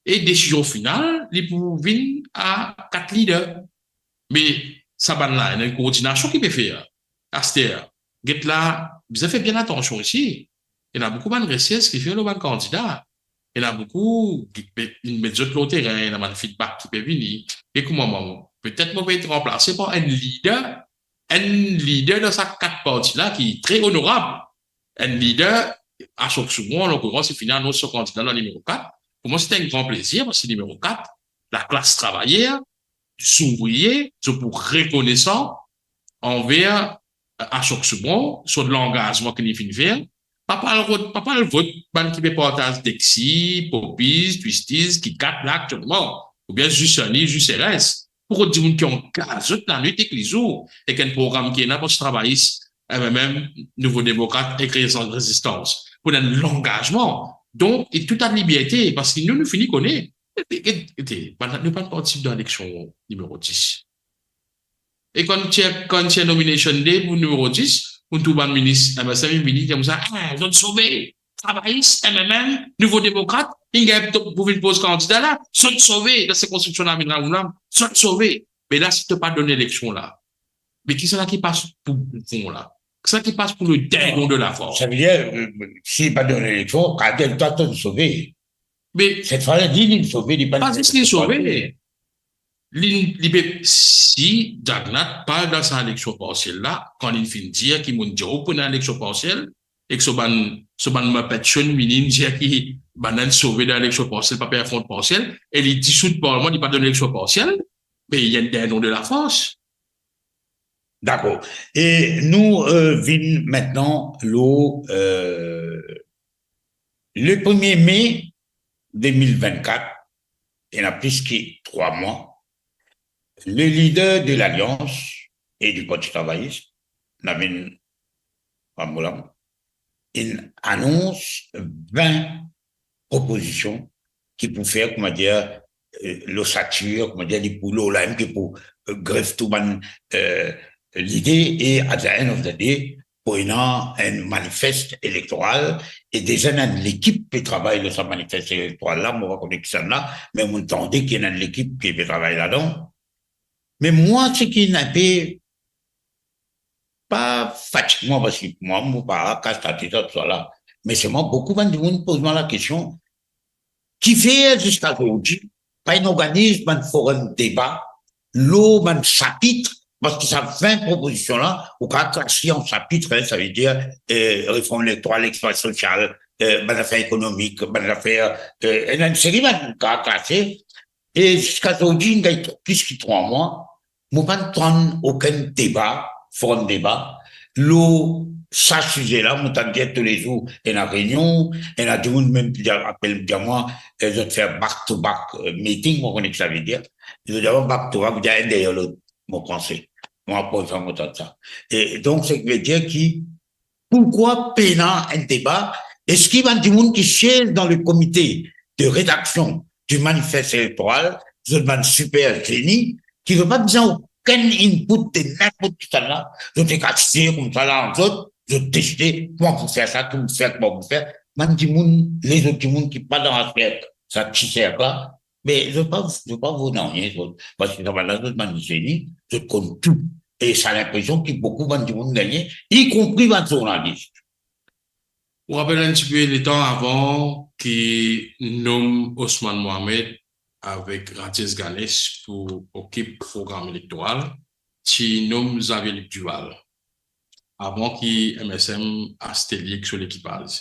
et décision finale, il pour venir à 4 leaders. Mais ça va là, il y a une coordination qui peut faire. Aster, get là, vous avez fait bien attention ici. Il y a beaucoup de recherches qui font le bon candidat. Il y a beaucoup, une méthode de terrain, il y a un feedback qui peut venir. Et comment, peut-être, moi, peut être remplacé par un leader de ces 4 parties-là qui est très honorable. Un leader, à chaque seconde, en l'occurrence, c'est finalement notre candidat, le numéro 4. Pour moi, c'était un grand plaisir, parce que numéro 4, la classe travaillère, s'ouvrier, c'est pour reconnaissant envers, à chaque seconde, sur de l'engagement qu'il finit de faire. Papa le vote, ban qui peut partager Dexy, Popis, Twisties, qui capte là actuellement, ou bien juste Sunny, juste RS. Pour dire qu'ils ont 15 la nuit et que les jours, et qu'un programme qui est là pour se travailler, même Nouveau Démocrate et créer sans résistance. Pour l'engagement. Donc, et toute la liberté, parce que nous finissons qu'on est. Nous pas participer dans l'élection numéro 10. Et quand tu as nomination day pour numéro 10, pour tout le ministre, ça ministre comme ça, ils ont sauvé, travaillistes, MMM, Nouveau Démocrate, ils ont pour une pose candidat là, ils sont sauvés dans ces constructions là, ils sont sauvés. Mais là, si tu n'as pas donné l'élection là, mais qui c'est là qui passe pour le fond là? C'est ça qui passe pour le dernier de la force. Ça veut dire, s'il n'a pas donné l'élection, quand elle doit te sauver. Mais cette fois-là, il sauvé, il n'est pas juste qu'il sauvé. Si Jagnat parle dans sa élection partielle là, quand il finit de dire qu'il m'a dit, pour une élection partielle, et que ce ban ma personne, il dit qu'il va sauver dans l'élection partielle, pas faire front partielle, et il dissout le Parlement, il n'a pas donné l'élection partielle, mais il y a un nom de la force. D'accord. Et nous venons maintenant le 1er mai 2024, il y a plus que 3 mois, le leader de l'Alliance et du Parti travailliste, Namin Ramoulam, il annonce 20 propositions qui pour faire, comment dire, l'ossature, comment dire, les poulots là, qui pour greffer tout l'idée et à the end of the day, pour un manifeste électoral et déjà dans l'équipe qui travaille dans ce manifeste électoral là, moi, on connaît ça là, mais on entendait qu'il y a une équipe qui peut travailler là-dedans. Mais moi, ce qui n'avait pas fatiguement, parce que moi, mon parent, quand je tout ça là, mais c'est moi, beaucoup de monde pose moi la question, qui fait jusqu'à aujourd'hui, pas un organisme, un forum de débat, l'eau, un chapitre, parce que ça 20 propositions là, ou quand classer en chapitre, hein, ça veut dire réforme électorale, expansion sociale, affaire économique, affaire, une série de classés. Et jusqu'à aujourd'hui, il y a plus que 3 mois, je ne pas aucun débat, forum débat. Ça sujet là, je t'en tous les jours, il y a une réunion, il y a des gens même qui appellent moi, ils ont fait back-to-back meeting, moi, je ça veut dire. Ils ont dit back-to-back, il y a un derrière l'autre, mon conseil. Moi, pour faire mon ça. Et donc, ça veut dire pourquoi peinant un débat? Est-ce qu'il y a des gens qui siègent dans le comité de rédaction du manifeste électoral, je demande super génie, qui ne veut pas besoin aucun input de n'importe qui là, je te casse comme ça là, en autres, je tester, comment vous faire ça, comment vous faire, comment vous faire. Man dit les autres gens qui pas dans la tête, ça tissère là, mais je ne veux pas vous non, parce que dans la zone de génie, je compte tout. Et ça a l'impression qu'il y a beaucoup de gens gagnent, y compris les journalistes. On rappelle un petit peu les temps avant qui nomme Ousmane Mohamed avec Ratiz Ganesh pour occuper le programme électoral, qui nomme Xavier Duval avant qui MSM a stélique sur l'équipage.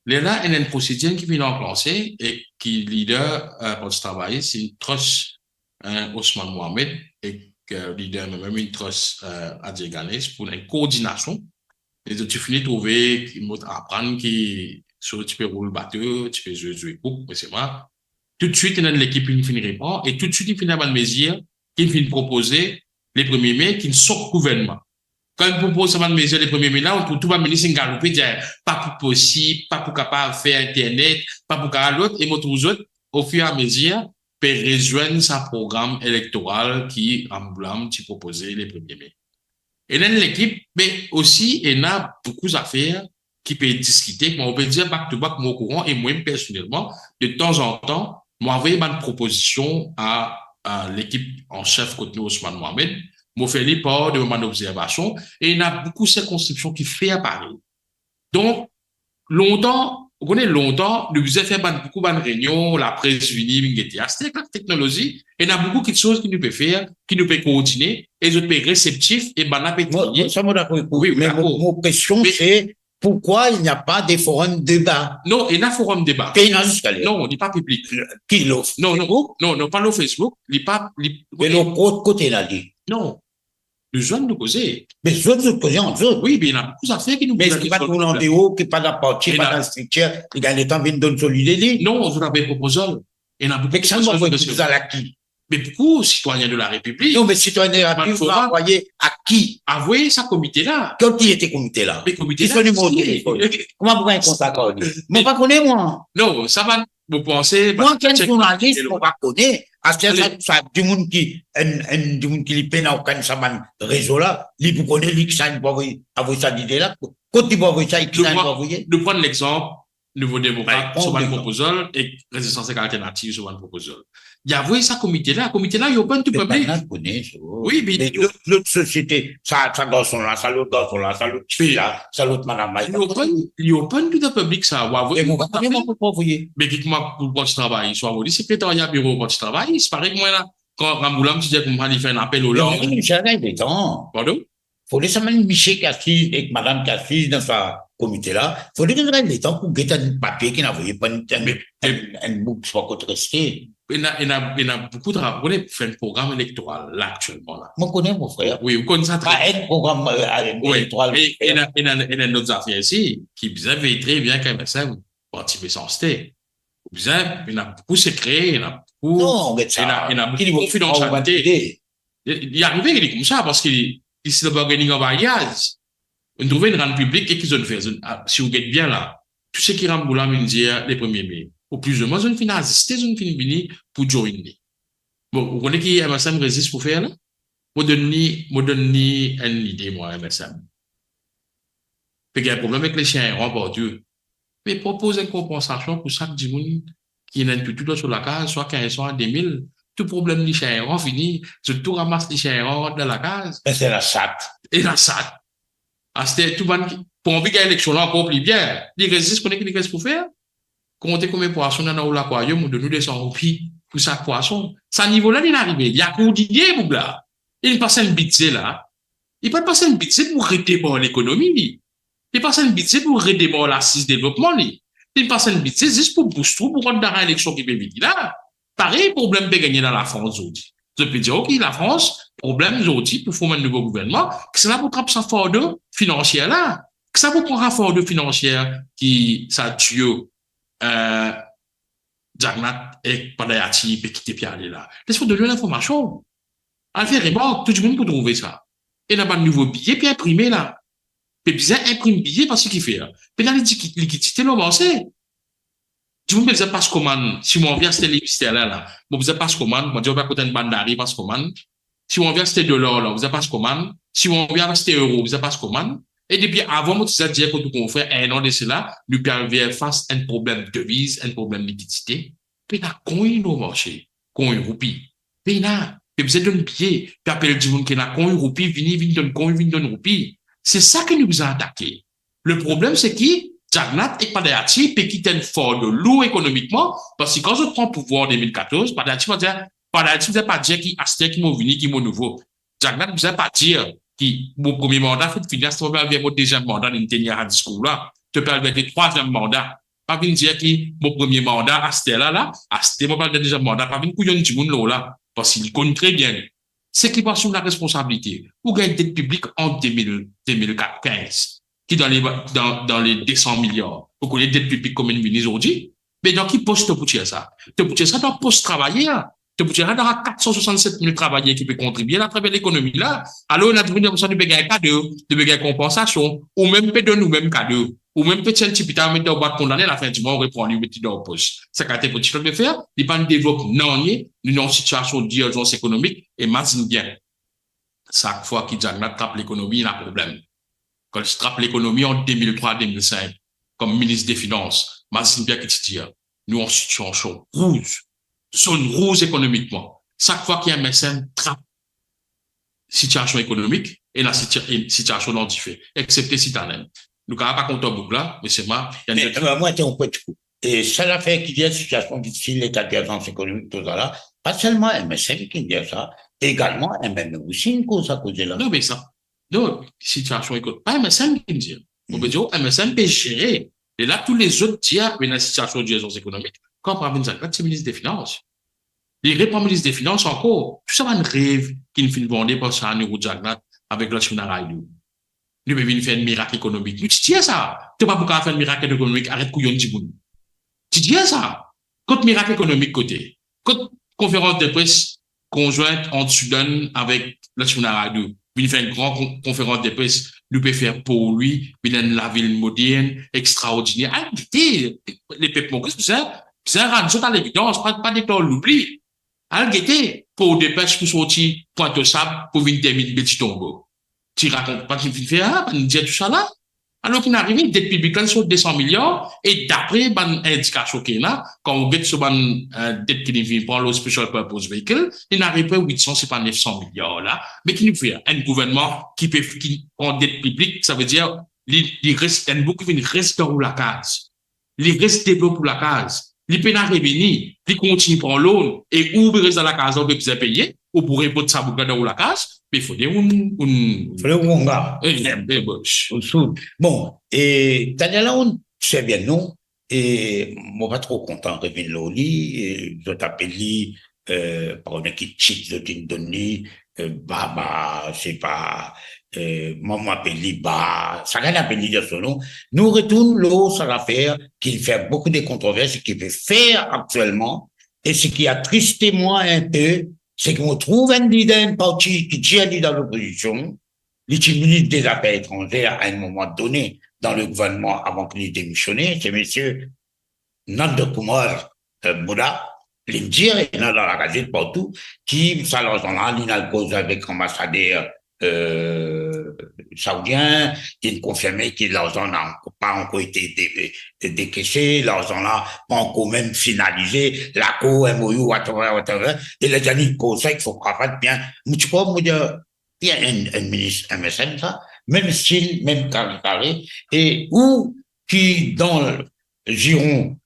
Là, il y a une procédure qui vient en place et qui leader pour ce travail, c'est une trust Ousmane Mohamed et leader même une trust Ratiz Ganesh pour une coordination. Et tu finis de trouver, apprendre qui, sur tu peux rouler le bateau, tu peux jouer coupe, mais c'est moi. Tout de suite, il y a l'équipe qui finit répondre, et tout de suite, il finit à bonne mesure, qui finit proposer les 1er mai, qui ne sont gouvernement. Quand il propose à bonne mesure les 1er mai là, on trouve tout le ministre galopé, dire, pas pour possible, pas pour capable faire Internet, pas pour capable l'autre, et moi, tous les autres, au fur et à mesure, peut rejoindre sa programme électoral qui, en blâme, tu proposais les 1er mai. Et dans l'équipe, mais aussi, il y a beaucoup d'affaires qui peuvent discuter, on peut dire back-to-back, mon courant, et moi, personnellement, de temps en temps, moi, envoyé une proposition à l'équipe en chef côté Ousmane Mohamed, m'a fait les parts de mon observation, et il y a beaucoup de circonscriptions qui fait apparaître. Donc, longtemps, on connaît longtemps, nous faisons faire beaucoup de réunions, la presse unie, c'est la technologie, et il y a beaucoup de choses qui nous peuvent faire, qui nous peuvent continuer, et nous peuvent réceptifs, et ben, ça m'a d'accord. Oui, mais mon question, c'est pourquoi il n'y a pas de forum débat? Non, il y a un forum débat. Non, il n'est pas public. Qui l'offre? Non, pas le Facebook, il n'est pas, mais l'autre côté, là, dit. Non. Les jeunes nous causer. Mais les autres nous causer en eux. Oui, mais il y a beaucoup d'affaires qui nous posent. Mais est-ce qu'il va tourner en déo, qui n'est pas dans la partie, pas dans la structure, il a le temps de donner solidarité? Non, vous avez proposé. Il y en a beaucoup de choses. Mais ça, vous à qui? Mais beaucoup citoyens de la République. Non, mais citoyens de la République, vous envoyez à qui? Avouez ça comité-là. Quand il était comité-là? Mais comité-là. Ils sont numéro de téléphone. Comment vous pouvez constater? Mais pas connaître, moi. Non, ça va. Vous pensez. Moi, quel journaliste, on va connaître. À ce ça, du monde qui li peine à aucun saman réseau là, li vous connaît, li qui ça, il peut avoir ça d'idée là. Quand il peut avoir ça, il peut envoyer. De prendre l'exemple, Nouveau démocrate, sur une proposal, et résistance alternative sur une proposal. Il y a vu ça comité là, il y a pas tout public. Oui, mais l'autre société, ça garçon là, ça l'autre garçon là, ça l'autre fille là, ça l'autre madame là. Il y a pas tout le public ça. Mais dites-moi pour tu travailles, soit vous secrétariat bureau pour tu travailles, c'est pareil que moi là, quand Ramboulam tu dis qu'on va faire un appel au langue. Pardon? Faut laisser même Michel Cassis et madame Cassis dans sa comité là. Faut laisser les temps pour guetter un papier qui n'avait pas un bout soit contre resté. Il y a beaucoup de rapports pour faire un programme électoral là actuellement là. Moi connais mon frère. Oui, vous connaissez ça. Pas un programme électoral. Oui, il y a d'autres affaires ici qui veillent très bien quand même ça participer sans cité. Il y a beaucoup de secrets, il y a beaucoup. Non, il y a beaucoup de confidentialité. Il y a arrivé qu'il est comme ça parce qu'il se organise en voyage. On trouve une grande publique et qu'ils ont fait. Si vous êtes bien là, tout ce qui Ramboula me dit les 1er mai. Au plus de moi, je finis assister, je finis venir pour joindre. Bon, vous connaissez qui MSM résiste pour faire là? Moi donner une idée, moi, MSM. Fait qu'il y a un problème avec les chiens partout. Mais propose une compensation pour chaque dimoun qui est tout sur la case, soit 15, soit 2000. Tout problème des chiens fini, je tout ramasse les chiens dans la case. Mais c'est la chatte. Et la chatte. Ah, c'était tout bon, pour envie qu'il y ait l'élection là encore plus bien. Les résistes, connaissez qu'il reste pour faire? Comptez combien de poissons dans l'aquarium ou de nous descendre au pied pour chaque poisson. Ça niveau-là, il est arrivé. Il y a qu'au d'idée, mon gars. Il passe une bitse là. Il peut passer une bitse pour redémarrer l'économie. Il passe une bitse pour redémarrer l'assise développement. Il passe une bitse juste pour booster, pour rendre dans l'élection qui peut venir là. Pareil, problème de gagner dans la France aujourd'hui. Je peux dire, OK, la France, problème aujourd'hui pour former un nouveau gouvernement, c'est là pour prendre sa forme financière là. Que ça vous prend un forme financière qui, ça tue, Jagnat et Padayati, et qui était aller là. Laisse-moi donner l'information. En fait, tout le monde peut trouver ça. Et là, un nouveau billet, puis imprimé là. Puis bien imprime billet parce qu'il fait. Puis là, les liquidités, l'on va c'est. Tu me disais pas comment, si on vient, c'était les là. Bon, vous avez pas comment, moi, je vais pas côté une bande d'arrêt, pas comment. Si on vient, c'était $, là, vous avez pas comment. Si on vient, c'était €, vous avez pas comment. Et depuis avant, moi, tu sais dire que tout qu'on fait un an de cela, nous permet face à un problème de devise, un problème de liquidité. Puis là, quand il nous marché, quand il roupie. Puis là, vous êtes un billet, puis appelle du monde qui là, quand il roupie, vini donne roupie. C'est ça que nous avons attaqué. Le problème, c'est qui? Jagnat et Padayati, puis qui tiennent fort de l'eau économiquement, parce que quand je prends pouvoir en 2014, Padayati va dire, Padayati ne va pas dire qui achetait, qui m'ont venu, qui m'ont nouveau. Jagnat ne va pas dire qui, mon premier mandat, fait finir, c'est pas bien mon deuxième mandat, d'une dernière discours là. Tu peux avec le troisième mandat. Pas venir dire qui, mon premier mandat, acheter là, acheter, moi, pas le deuxième mandat, pas venir couillon du monde là, parce qu'il connaît très bien. C'est qui passe sur la responsabilité. Ou gagne dette publique en 2015. Qui dans les 200 milliards. Vous connaissez dette publique comme une ministre aujourd'hui. Mais dans qui poste te poutier ça? Te poutier ça dans poste travailleur. Te poutier ça dans 467 000 travailleurs qui peuvent contribuer à travers l'économie là. Alors, on a devenu comme ça de bégayer cadeau, de bégayer compensation, ou même peut donner nous-mêmes cadeau, ou même peut-être un petit peu mettre au bas condamné à la fin du mois, on reprend lui, mettre dans le poste. Ça qu'a été petit de faire, il pas un développement non, une situation d'urgence économique, et imagine bien. Chaque fois qu'il trappe l'économie, il y a un problème. Quand il trappe l'économie en 2003-2005, comme ministre des Finances, imagine bien qu'il dit, nous en situation rouge, zone rouge économiquement. Chaque fois qu'il y a un médecin trappe situation économique, et la situation non différée, excepté si t'en aimes. Nous n'avons pas compté beaucoup là, mais c'est moi. Mais moi, c'est un peu tout. Et ça l'a fait qu'il y a une situation difficile, l'état d'urgence économique, tout ça là. Pas seulement MSN qui dit ça, également MSN aussi une cause à cause de là. Non, mais ça. Non, situation économique. Pas MSN qui me dit. On peut dire, MSN peut gérer. Et là, tous les autres tiers, mais la situation d'urgence économique, quand on parle de ça, c'est le ministre des Finances. Il répond au ministre des Finances encore. Tout ça, c'est un rêve qui nous fait vendre par ça, nous, avec la Chine à nous devons faire un miracle économique. Tu dis ça. Tu n'as pas beaucoup à faire un miracle économique. Arrête couillon de Djiboun. Tu dis ça. Quand miracle économique côté. Quand conférence de presse conjointe entre Soudan avec la Chine Radio. Il fait une grande conférence de presse. Nous pouvons faire pour lui. Il a la ville moderne, extraordinaire. Arrêtez. Les peuples maurice, c'est un radio à l'évidence. Pas des temps l'oubli. Arrêtez. Pour dépêche pour sortir pointe au sable pour venir terminer petit tombeau. Tu racontes pas qu'il fait, nous dit tout ça là. Alors qu'il arrive, dette publique là, sur 200 milliards, et d'après, indication qu'il y a, quand on regarde sur dette qui vient prendre le special purpose vehicle, il n'arrive pas 800, c'est pas 900 milliards là. Mais qui nous fait un gouvernement qui prend dette publique, ça veut dire, il reste, beaucoup qui reste pour la case. Il reste développé pour la case. Il peut pas revenir, il continue à prendre l'eau, et où il reste dans la case, on peut plus payer, ou pour répondre ça, vous dans la case, mais il faut dire un gars. Bon, et Daniela, on sait bien non, et moi pas trop content de revenir là au lit, et je t'appelle lit, par une qui cheat, je t'ai donné, bah, c'est pas, moi m'appelle lit, bah, ça rien appelle lit de son nom. Nous retournons l'eau sur l'affaire, qu'il fait beaucoup de controverses, qu'il veut faire actuellement, et ce qui a tristé moi un peu, c'est qu'on trouve un leader, un parti qui dit dans l'opposition, l'utilité des affaires étrangères à un moment donné dans le gouvernement avant qu'il ait démissionné, c'est monsieur Nanda Kumar Bouddha, l'Indien, et dans la gazette partout, qui, ça l'argent-là, il a cause avec l'ambassadeur saoudien, qui confirmait que l'argent n'a pas encore été décaissé, l'argent là pas encore même finalisé, la cour, MOU, whatever, et les gens du conseil qu'il faut faire bien. Mais tu vois, moi, il y a un ministre MSN, ça, même style, même carré, et ou qui, dans le giron,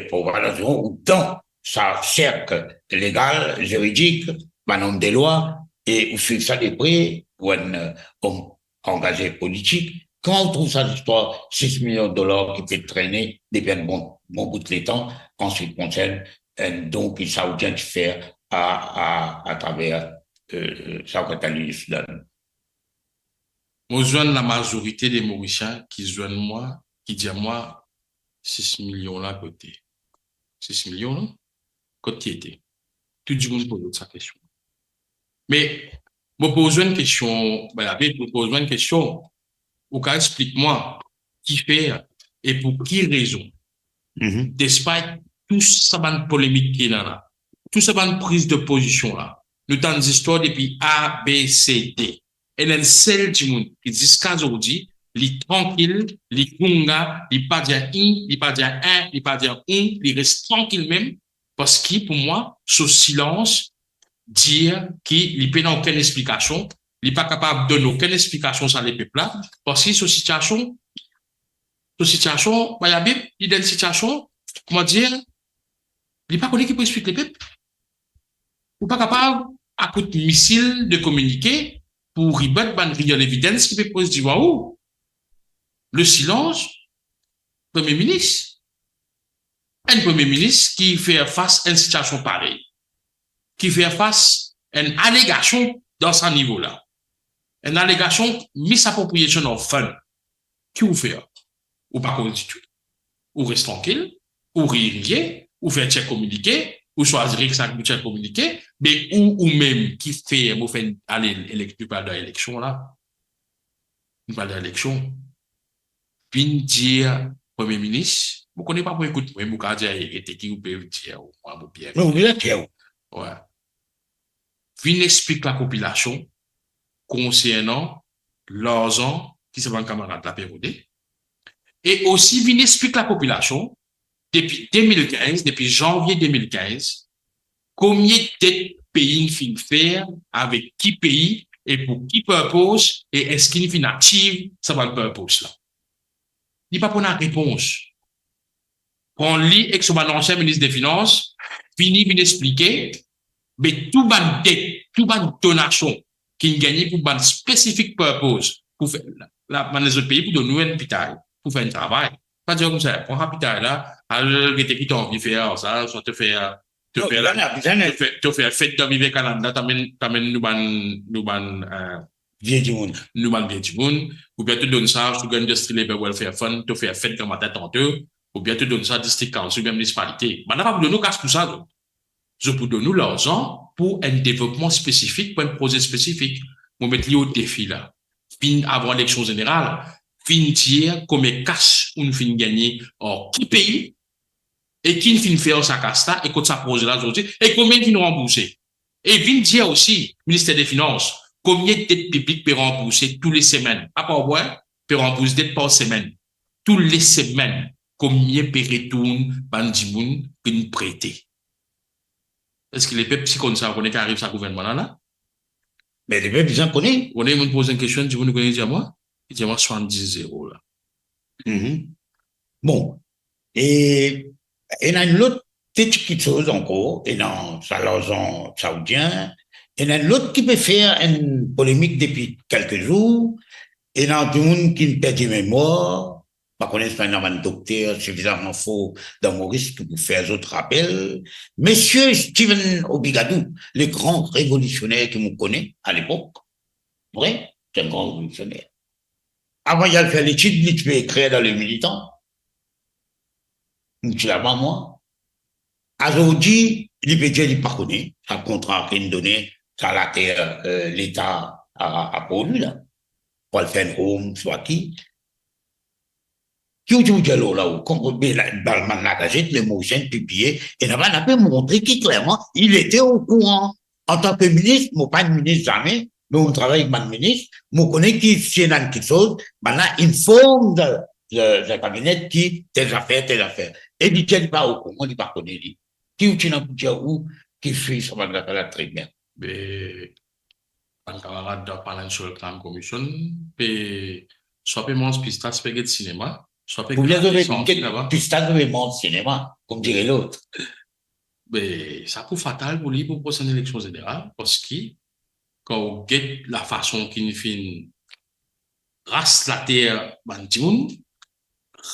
pour voir le giron, ou dans sa cercle légal, juridique, nombre des lois, et ou suivre ça de près, ou un homme engagé politique, quand on trouve ça l'histoire, 6 millions de dollars qui peut traîner depuis un bon bout de temps, en ce qui concerne donc les Saoudiens qui fait à travers ça quand le Soudan. Moi, je la majorité des Mauriciens qui joignent moi, qui disent à moi 6 millions là côté. 6 millions là, côté était. Tout le monde pose sa question. Mais, je pose une question, je pose une question, ou qu'à explique-moi qui fait et pour qui raison. Despite tout ça de polémique qui est là, tout ça de prise de position là, nous avons des histoires depuis A, B, C, D. Et il y a celle du monde qui dit qu'aujourd'hui, il tranquille, il conga, il pas dire un, il pas dire un, il pas dire il reste tranquille même, parce que pour moi, ce silence, dire qu'il n'y a aucune explication, il n'est pas capable de donner aucune explication sur les peuples là, parce que cette situation, il y a une situation, comment dire, il n'est pas connu qui peut expliquer les peuples. Il n'est pas capable, à coup de missile, de communiquer pour rebattre l'évidence qui peut poser du waouh. Le silence, Premier ministre. Un Premier ministre qui fait face à une situation pareille, qui fait face à une allégation dans ce niveau-là. Une allégation misappropriation of fund. Qui vous fait? Ou pas constituer? Ou reste tranquille? Ou rire? Ou faire check communiquer? Ou choisir que ça check communiquer? Mais ou même qui fait, vous faites aller l'élection là? Pas d'élection. Puis dire, Premier ministre, vous connaissez pas pour écouter, mais vous pouvez dire, et qui vous pouvez dire, ou moi, vous bien. Non, vous êtes ouais. Puis explique la population concernant l'argent qui se va en camarade la période. Et aussi, vient explique la population, depuis 2015, depuis janvier 2015, combien de pays fin faire, avec qui pays, et pour qui purpose, et est-ce qu'il fin active, ça va le purpose là. il pas pour la réponse. On lit avec son ancien ministre des Finances, fini bien expliquer, mais tout ban dette, tout ban donation qui gagne pour ban spécifique purpose pour faire les autres pays pour donner un hôpital, pour faire un travail. Pas dire comme ça, prends un hôpital là, alors que tu as envie de faire ça, soit te faire fête de vivre Canada, t'amène nous ban Vieux du monde. Nous ban bien du monde, ou bien tu donnes ça, tu gagnes District Labor Welfare Fund, tu fais fête comme à tête en deux, ou bien tu donnes ça District Council, bien municipalité. Maintenant, pour nous, casse tout ça, je peux donner l'argent pour un développement spécifique, pour un projet spécifique, pour mettre au défi là. Fin avant l'élection générale, fin dire combien cash on fin gagner en qui pays, et qui fin faire sa casta, et quand ça projet là aujourd'hui, et combien fin rembourser. Et vin dire aussi, ministère des Finances, combien de dettes publiques peut rembourser tous les semaines. À part ouais, peut rembourser dettes par semaine. Tous les semaines, combien peut retourner bandimoun que nous prêter. Est-ce que les peuples, si comme ça, on est qu'arrive à gouvernement là? Mais les peuples, ils en connaissent. On est, me pose une question, tu vous connaissez moi? Il dit moi 70 € là. Bon. Et il y a une autre petite chose encore, et dans l'argent saoudien, il y a une autre qui peut faire une polémique depuis quelques jours, et dans tout le monde qui me perd mémoire, pas connaître pas un docteur suffisamment faux dans mon risque pour faire d'autres rappels. Monsieur Steven Obigadou, le grand révolutionnaire que vous connaissez à l'époque, vrai, c'est un grand révolutionnaire. Avant, il a fait l'étude, il peut écrire dans les militants. Tu l'as pas, moi. Aujourd'hui, il peut dire, il pas connaît, ça contrat qu'il donné, ça la terre, l'État a produit, là. Pour le faire home, soit qui. Qui ou tu là, où, comme Balman la gazette, le motion publié, et là, on a pu montrer qu'il clairement, il était au courant. En tant que ministre, moi, pas de ministre jamais, mais on travaille avec mon ministre, moi, connais qui, si il y a quelque chose, maintenant, informe le cabinet qui, telle affaire. Et dit, il pas au courant, il pas connaît, lui. Qui ou tu n'as pas dire où, qui suit, ça va faire très bien. Mais, un camarade de parler sur le Crime Commission, et, soit paiement pistas spaghetti cinéma, soit Vous bien devez pistas de cinéma, comme dirait l'autre. Mais, ça peut fatal pour lui pour la prochaine élection générale, parce que, quand on guette la façon qu'il fait race la terre, bandimoun,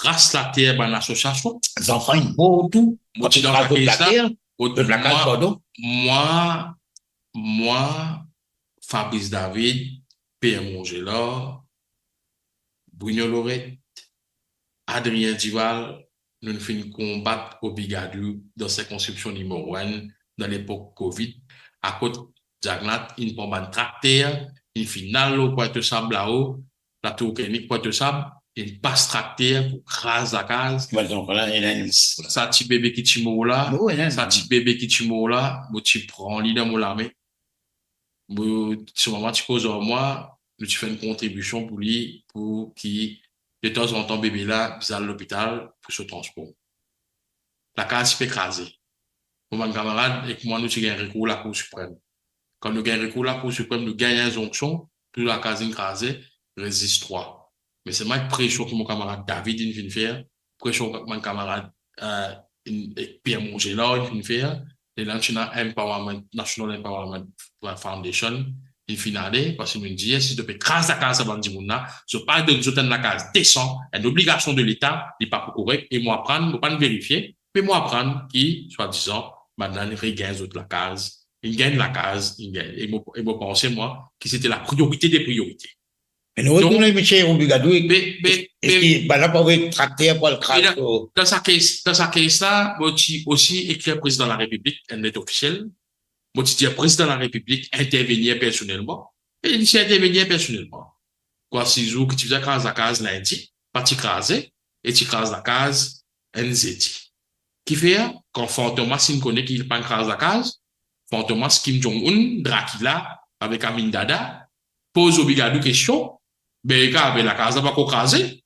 race la terre, ban association. Les enfants, ils boivent tout. Moi, tu moi, Fabrice David, Pierre Mongela, Bruno Lorette, Adrien Duval, nous finissons combattre au Bigadou dans circonscription numéro 1 dans l'époque Covid. À côté Jagnat, il prend un tracteur, il finale au Pointe Sable là-haut, la tour clinique Pointe Sable, il passe tracteur pour craser la case. Ça, petit bébé qui timo là, ça, petit bébé qui timo là, tu prends l'idée dans mon armée. Ce moment, tu causes en moi, tu fais une contribution pour lui, pour qui, de temps en temps, bébé là, à l'hôpital pour ce transport. La case peut écraser. Pour mon camarade, et moi, nous, tu gagnes recours à la Cour suprême. Quand nous gagnons recours à la Cour suprême, nous gagnons une injonction, pour la case écrasée, résiste 3. Mais c'est moi qui prêche que mon camarade David, il vient faire, prêche que mon camarade, Pierre Mongela, il vient faire, et National Empowerment Foundation, il finale, parce qu'il me dit, si tu peux craser la case avant Dimouna, je parle de nous la case décent, une obligation de l'État, il n'est pas correct, et moi apprendre, ne pas vérifier, mais moi apprendre qui, soi-disant, maintenant, il regagne la case, il gagne la case, il gagne, et moi pensais, moi, que c'était la priorité des priorités. Mais nous retournons, M. Obigadou, et là, pour être tracté pour le crash. Dans sa case là, moi, aussi écrit le président de la République, un lettre officielle. Moi, tu dis, le président de la République intervenir personnellement. Et il dit, intervenir personnellement. Quoi, si jour que tu faisais craser la case lundi, pas tu craser, et tu crases la case NZT. Qui fait, quand Fantomas, il connaît qu'il pas crase la case, Fantomas, Kim Jong-un, Dracula, avec Amin Dada, pose Obigadou question, ben, quand avec la case, pas qu'on craser.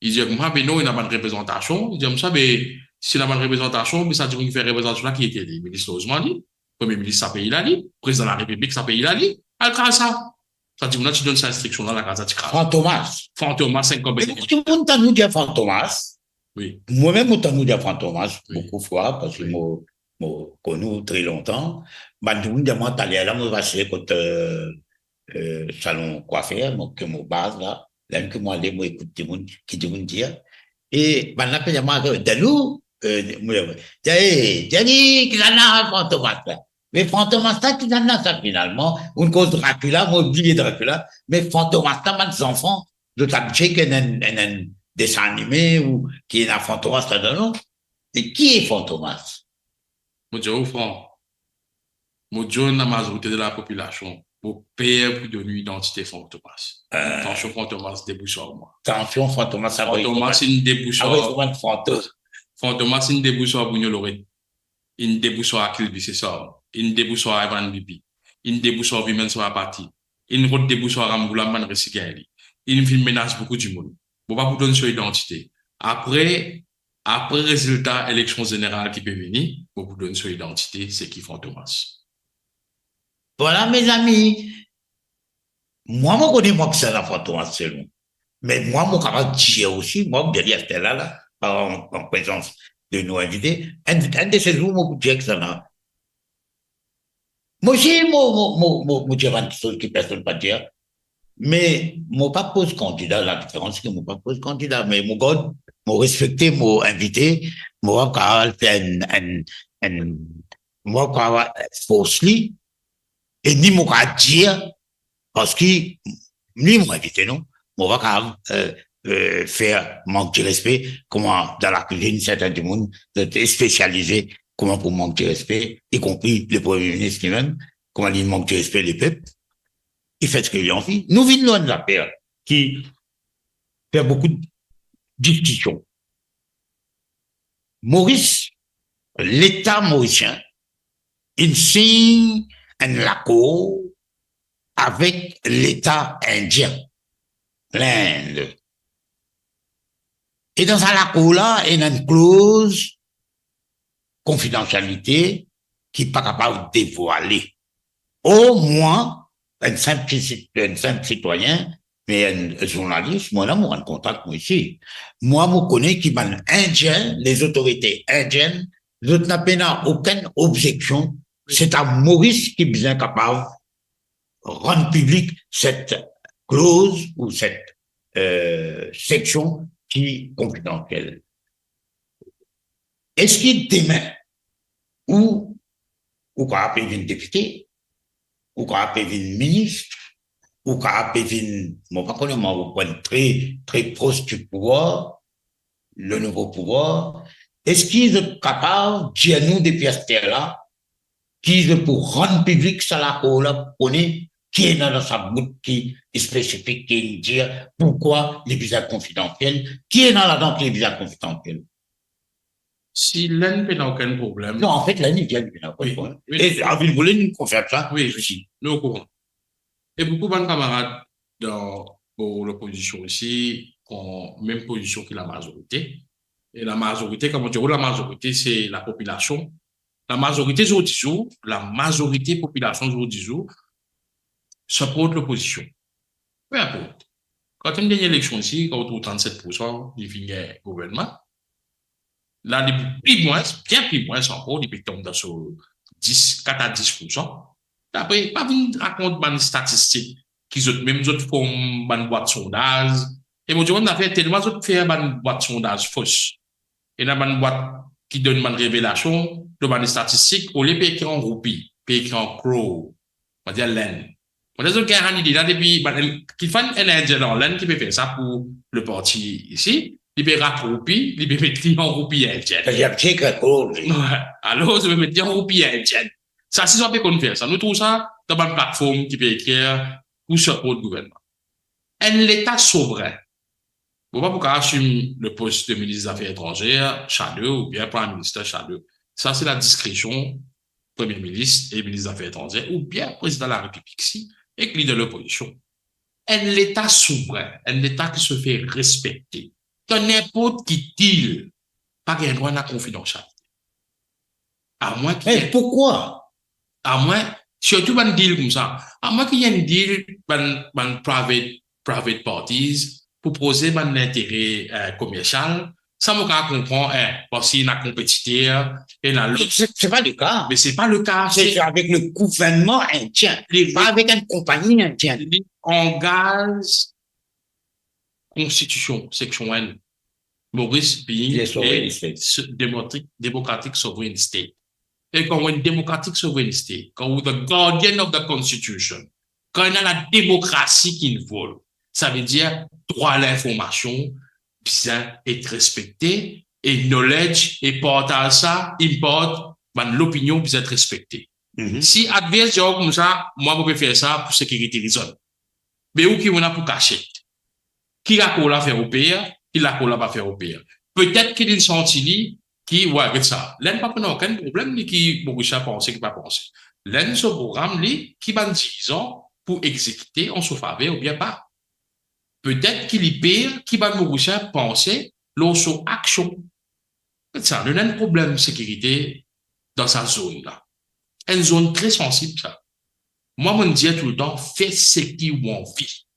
Il dit, moi, ben non, il n'a pas de représentation. Il dit, ça, ben, s'il n'a pas de représentation, ben, ça dit qu'il fait représentation là qui était le ministre Osman, Premier ministre, ça paye là, président de la République, ça paye là, elle crase ça. Ça dit, tu donnes sa instruction dans la case, tu crases. Fantomas. Fantomas, c'est comme tout le monde t'a nous dit Fantomas. Oui. Moi-même, autant nous dit Fantomas, Oui. beaucoup de fois, parce que moi, connu très longtemps. Bah, tout le monde dit, moi, t'allais là, moi, je vais acheter côté, salon coiffeur, moi, que mon base, là. Là, que moi, aller, moi, écoute, tout le monde, qui tout le monde dit. Et, bah, là, moi, Dalou, Jenny, qui en a Fantomas, là. Mais Fantomas, qui en a ça, finalement. Une cause Dracula, moi, oublié Dracula. Mais Fantomas, mes enfants, de t'habituer qu'il y a un dessin animé ou qui est un Fantomas là-dedans. Et qui est Fantomas? Moi, je dis, moi, je la majorité de la population, pour payer pour donner une identité Fantomas. Attention, Fantomas, débouche sur moi. Attention, Fantomas, ça va. Fantomas, c'est une débouche sur. Fantomas, c'est une débouche sur Bougno Loré. Une débouche sur Akil Bissessor. Une débouche sur Ivan Bibi. Une débouche sur Vimen sur Apati. Une route débouche sur Ramboula Man Resigari. Une film menace beaucoup du monde. Bon, pas pour donner sur identité. Après résultat, élection générale qui peut venir, pour vous donner sur identité, c'est qui Fantomas. Voilà, mes amis. Moi, je connais moi que c'est la Fantomas seulement. Mais moi, mon capable dire aussi, moi, bien dire là, en présence de nos invités, un de ces jours, moi, je dis que ça là. Moi aussi, moi, dire une chose que personne ne peut dire. Mais, moi, pas pose candidat, la différence, c'est que moi, pas pose candidat, mais mon God, moi, respecter, moi, invité, moi, quand faire moi, quand faussely, et ni mon dire, parce que, ni mon invité, non, moi, quand faire manque de respect, comment, dans la cuisine, certains du monde, spécialisé, comment pour manquer de respect, y compris le premier ministre lui-même, comment il manque de respect les peuples. Il fait ce qu'il a envie. Nous vivons loin de la paix, qui fait beaucoup de discussions. Maurice, l'État mauricien, il signe un accord avec l'État indien, l'Inde. Et dans cet accord-là, il y a une clause confidentialité qui n'est pas capable de dévoiler. Au moins, un simple citoyen, mais un journaliste, moi, là, moi, en contact, moi, ici. Moi, je connais qui sont indiens, les autorités indiennes, je n'ai aucune objection. C'est à Maurice qui est bien capable de rendre public cette clause ou cette section qui est confidentielle. Est-ce qu'il demain, ou qu'on appelle une députée, ou qu'on appelle une ministre, ou qu'on appelle une, moi, pas connais, moi, très, très proche du pouvoir, le nouveau pouvoir, est-ce qu'ils sont capables de dire nous depuis cette terre-là, qu'ils pour rendre public ça là, qui est dans sa bouche, qui est spécifique, qui dit pourquoi les visas confidentiels, qui est dans la dent les visas confidentiels? Si l'un n'a aucun problème. Non, en fait, l'un il vient de aucun problème. Et vous voulez nous confirmer ça? Oui, aussi. Nous au courant. Et beaucoup de camarades pour l'opposition ici ont même position que la majorité. Et la majorité, comme on dit, la majorité, c'est la population. La majorité, la majorité population, supporte l'opposition. Peu importe. Quand on a une élection ici, quand on a 37%, il finit le gouvernement. Là, bien plus moins encore, depuis tombe dans 4 à 10%. Après, pas venir raconter des statistiques qui ont même autres font une boîte de sondage. Et mon Dieu, on a fait tellement d'autres faire une boîte de sondage fausse. Et dans une boîte qui donne une révélation de des statistiques, au lieu de payer en roupies, payer en crow, on va dire laine. On a dit qu'il y a un idée là depuis, qu'il fait un indien dans laine qui peut faire ça pour le parti ici. Il peut mettre roupies, il peut mettre en roupies indiennes. Alors, je vais mettre en roupies indiennes. Ça, c'est ça qu'on fait ça. Nous trouvons ça dans une plateforme qui peut écrire pour supporter le gouvernement. Un État souverain. Bon, pas pour assumer le poste de ministre des Affaires étrangères, Chadeux, ou bien Premier ministre Chadeux. Ça, c'est la discrétion Premier ministre et ministre des Affaires étrangères, ou bien président de la République ici, et leader de l'opposition. Un État souverain, un État qui se fait respecter. Dans n'importe qui dit, pas qu'il y ait droit à la confidentialité. À moins qu'il Mais pourquoi? À moins Surtout un deal comme ça. À moi qu'il y a un deal, private parties, pour poser un intérêt commercial, ça me comprend, parce qu'il y a un compétiteur, et c'est pas le cas. Mais c'est pas le cas. C'est avec le gouvernement indien, pas avec une compagnie indienne. Engage Constitution, section 1. Maurice being a democratic sovereign state. Et quand on a une democratic sovereign state, quand on est the guardian of the constitution, quand on a la démocratie qui vole, ça veut dire droit à l'information, bien être respecté, et knowledge, et partage ça, importe, l'opinion peut être respectée. Si adverse, genre comme ça, moi, je peux faire ça pour sécurité raison. Mais où qui on a pour cacher? Qui a qu'on l'a fait au pays? Qui l'a qu'on l'a pas fait au pays? Peut-être qu'il y a une sentiment qui, ouais, avec ça. L'un pas aucun problème, ni qui, beaucoup de penser, qui pas penser. L'un, ce programme, qui va 10 ans pour exécuter en sa faveur ou bien pas. Peut-être qu'il y a pire, qui va beaucoup de penser, l'autre action. C'est ça, il y a un problème de sécurité dans sa zone là. Une zone très sensible, ça. Moi, je me dis tout le temps, fais ce qui vous envie.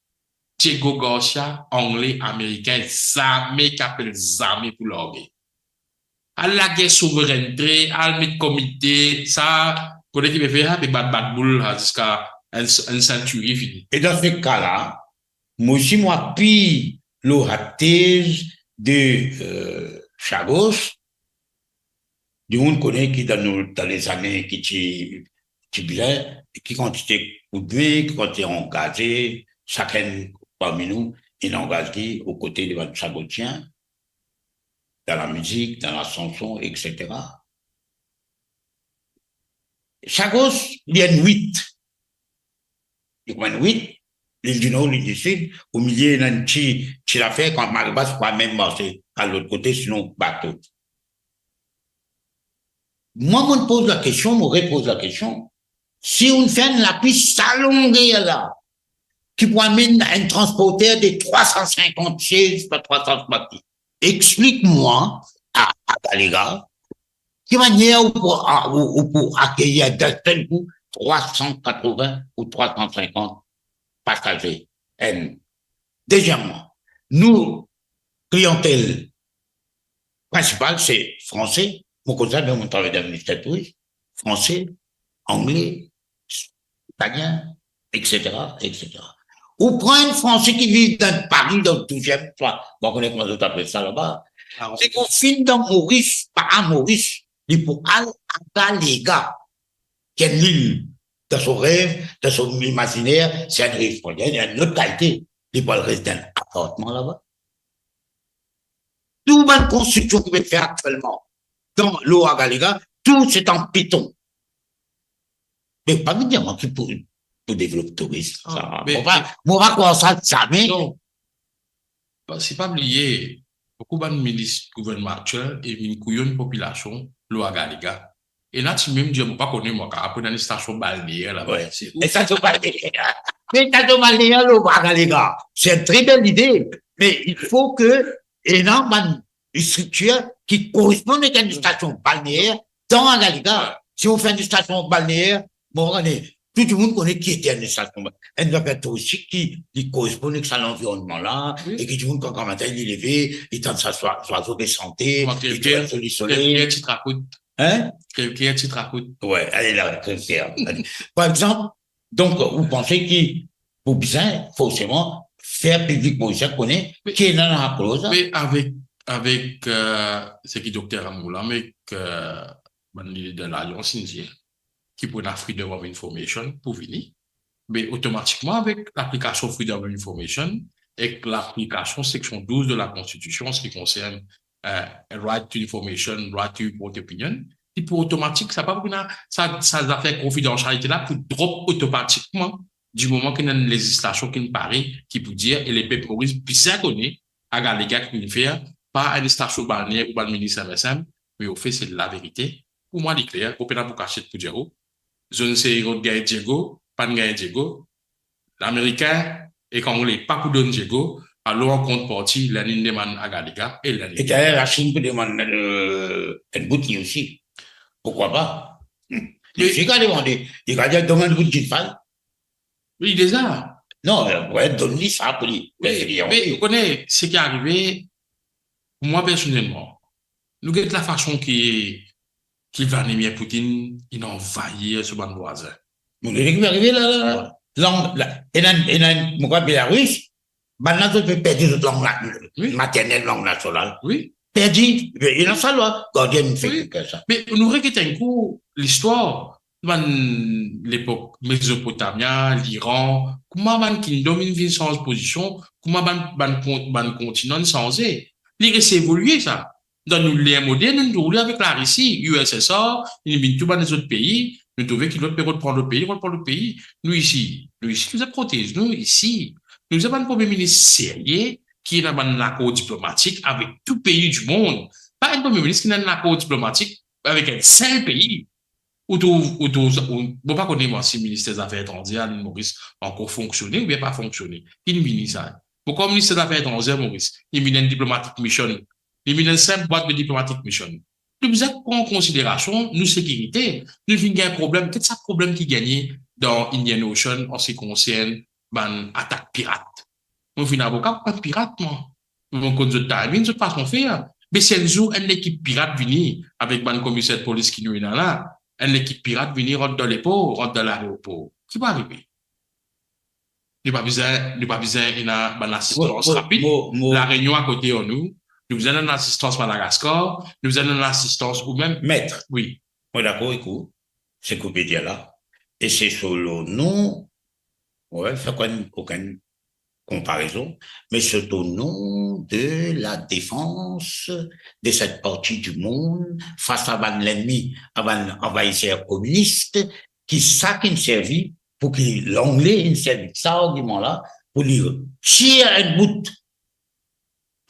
Diego Garcia, anglais, américain, jamais qu'appelle jamais pour l'armée. À la guerre souveraineté, à le comité, ça, pour qui me fait, et bad boule, jusqu'à un centurie fini. Et dans ce cas-là, moi aussi, moi, puis l'oratage de Chagos, du monde connaît qui dans les années qui bien, qui quand était coupé, qui quand était engagé, chacun parmi nous, il engagé aux côtés de votre Chagotien, dans la musique, dans la chanson, etc. Chagos, il y a 8. Il y a 8. L'île du Nord, l'île du Sud, au milieu d'un petit affaire, quand Maribas, c'est pas même marcher à l'autre côté, sinon bateau. Moi, on me pose la question, on me repose la question. Si on fait la piste s'allonger là, qui peut amener un transporteur de 350 chaises par 350, explique-moi à Galega, qui manière pour accueillir d'un seul coup 380 ou 350 passagers. Deuxièmement, nous, clientèle principale, c'est français. Mon cousin, même mon travail dans le ministère tourisme, français, anglais, italien, etc., etc. Ou prendre un Français qui vit dans Paris, dans le 12e, bon, on connaît comment on appelle ça là-bas. C'est qu'on filme dans Maurice, pas à Maurice, il faut aller les gars, qui est l'île, dans son rêve, dans son imaginaire, c'est un rêve, il y a une autre qualité. Il peut rester dans un appartement là-bas. Tout la construction qu'on veut faire actuellement, dans l'eau à Galega, tout c'est en béton. Mais pas me dire, moi, qui pour développer le tourisme. On va croire ça jamais. Non. C'est pas oublier, beaucoup de ministres gouvernement actuel et une couillonne population, l'eau à Galega. Et là, tu même dis, je ne pas connaître, moi, après, dans une station balnéaire, là-bas. Ouais, et station balnéaire. Mais station balnéaire, l'eau à Galega. C'est une très belle idée. Mais il faut que, et là, une structure qui correspond à une station balnéaire dans la Galega. Si on fait une station balnéaire, bon, tout le monde connaît qui était une station balnéaire. Elle doit être aussi qui correspond à l'environnement-là, oui. Et qui tout le monde, quand un matin, il est levé, il tente sa oiseau de santé, il tient sur le soleil. Hein? Quelqu'un qui te raconte. Ouais, allez là, quelqu'un. Par exemple, donc, vous pensez qu'il faut bien, forcément, faire public pour ça connaît qui est dans la clause. Mais avec ce qui est docteur Amoula, avec de l'Alliance indienne, qui prend la Freedom of Information pour venir, mais automatiquement avec l'application Freedom of Information et l'application section 12 de la Constitution, ce qui concerne right to information, right to report opinion, et pour automatique, ça pas ça a fait confidentialité là pour drop automatiquement du moment qu'il y a une législation qui paraît, qui peut dire, et les peuples maurice bien connaître, à les gars qui peuvent faire, pas à une station balnéaire ou pas le ministre MSM, mais au fait, c'est de la vérité. Pour moi, il est clair, pour pas pour cacher pour dire, je ne sais pas de Diego, pas de Diego, l'américain, et quand on n'est pas pour donner Diego, alors en contrepartie, la ligne demande à Galega et la ligne. Et la Chine peut demander un boutique aussi. Pourquoi pas? Je suis qu'à demander. Il va dire, demande vous de Gilfal. Oui, il les a. Non, ouais, donne-lui ça pour lui. Mais vous connaissez ce qui est arrivé, moi personnellement, nous avons la façon qui Vladimir Poutine, il a envahi ce ban voisin. Vous devez arriver là. Et dans le Bélarus, maintenant, tu peux perdre toute langue maternelle, langue nationale. Oui. Perdu, il a ça là. Gardien fait que ça. Mais nous regardons un coup l'histoire de l'époque Mésopotamia, l'Iran, comment ban kingdom vient sans position, comment ban continent sans il reste évolué ça. Dans nous l'ère moderne, nous roulons avec la Russie, USSR, nous vient tout les autres pays, nous trouvons que l'autre pays reprend le pays, nous ici, nous avons protégé, nous ici, nous avons un premier ministre sérieux qui est un accord diplomatique avec tout pays du monde. Pas un premier ministre qui a un accord diplomatique avec un seul pays. Ou pas connaître si le ministère des Affaires étrangères, Maurice, encore fonctionné ou bien pas fonctionné. Il ministre ça. Pourquoi le ministère des Affaires étrangères, Maurice, il y a une diplomatique mission. Il y a une simple boîte de diplomatique mission. Nous avons en considération nos sécurités. Nous avons un problème. Qu'est-ce que problème qui gagne dans Indian Ocean en ce qui concerne l'attaque pirate? On finit avocat, pas pirate, moi. On compte de timing, c'est pas ce qu'on fait. Mais c'est un jour, une équipe pirate vient avec un commissaire de police qui nous est là. Une équipe pirate vient rentre dans les ports, rentre dans l'aéroport. Qui va arriver? Il n'y a pas besoin d'une assistance rapide. La Réunion à côté de nous. Nous avons une assistance Madagascar. Nous avons une assistance ou même. Maître. Oui. Oui, d'accord, écoute. C'est coupé dire là. Et c'est sur le nom. Ouais, ça n'a aucune comparaison, mais c'est au nom de la défense de cette partie du monde face à l'ennemi, à l'envahisseur communiste, qui servi pour que l'anglais ait servi cet argument-là pour lui tirer un bout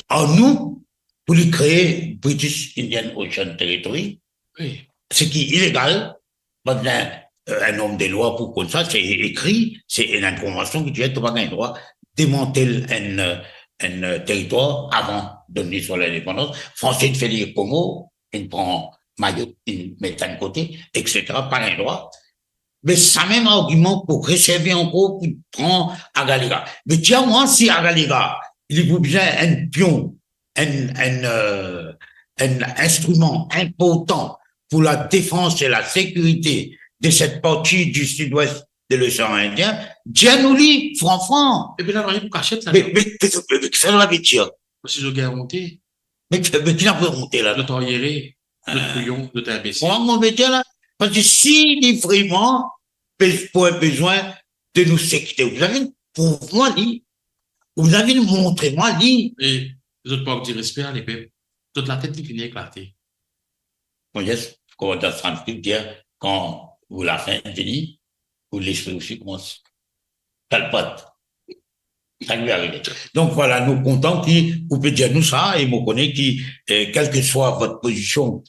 en nous pour lui créer British Indian Ocean Territory, oui. Ce qui est illégal. Maintenant, un homme des lois pour comme ça, c'est écrit, c'est une information que tu as pas un droit démanteler un territoire avant de donner sur l'indépendance. Français de fait les Congo, il prend Mayotte, il met d'un côté, etc. Pas un droit. Mais ça même argument pour réserver encore, pour prendre Agaliga. Mais tiens, moi, si Agaliga, il faut bien un pion, un instrument important pour la défense et la sécurité de cette partie du sud-ouest de l'océan Indien, Dieu nous lit, franc. Et puis là, vous cachez ça. Mais ça doit être sûr. Si je gagne monter. Mais qui n'a pas monter là? De t'enhierer, de couillon, de t'imbécile. Comment on mettait là? Parce que si il vraiment pour un besoin de nous sécuriter, vous avez pour moi dit, vous avez montré moi dit. Et les autres manquent de respect à les peuples. Toute la tête qui finit éclatée. Bon, yes, comment dans ce dire, quand vous la fin finie, ou l'esprit aussi commence. Calpote. Ça lui arrive. Donc voilà, nous comptons qui, vous pouvez dire nous ça, et vous connaissez qui, quelle que soit votre position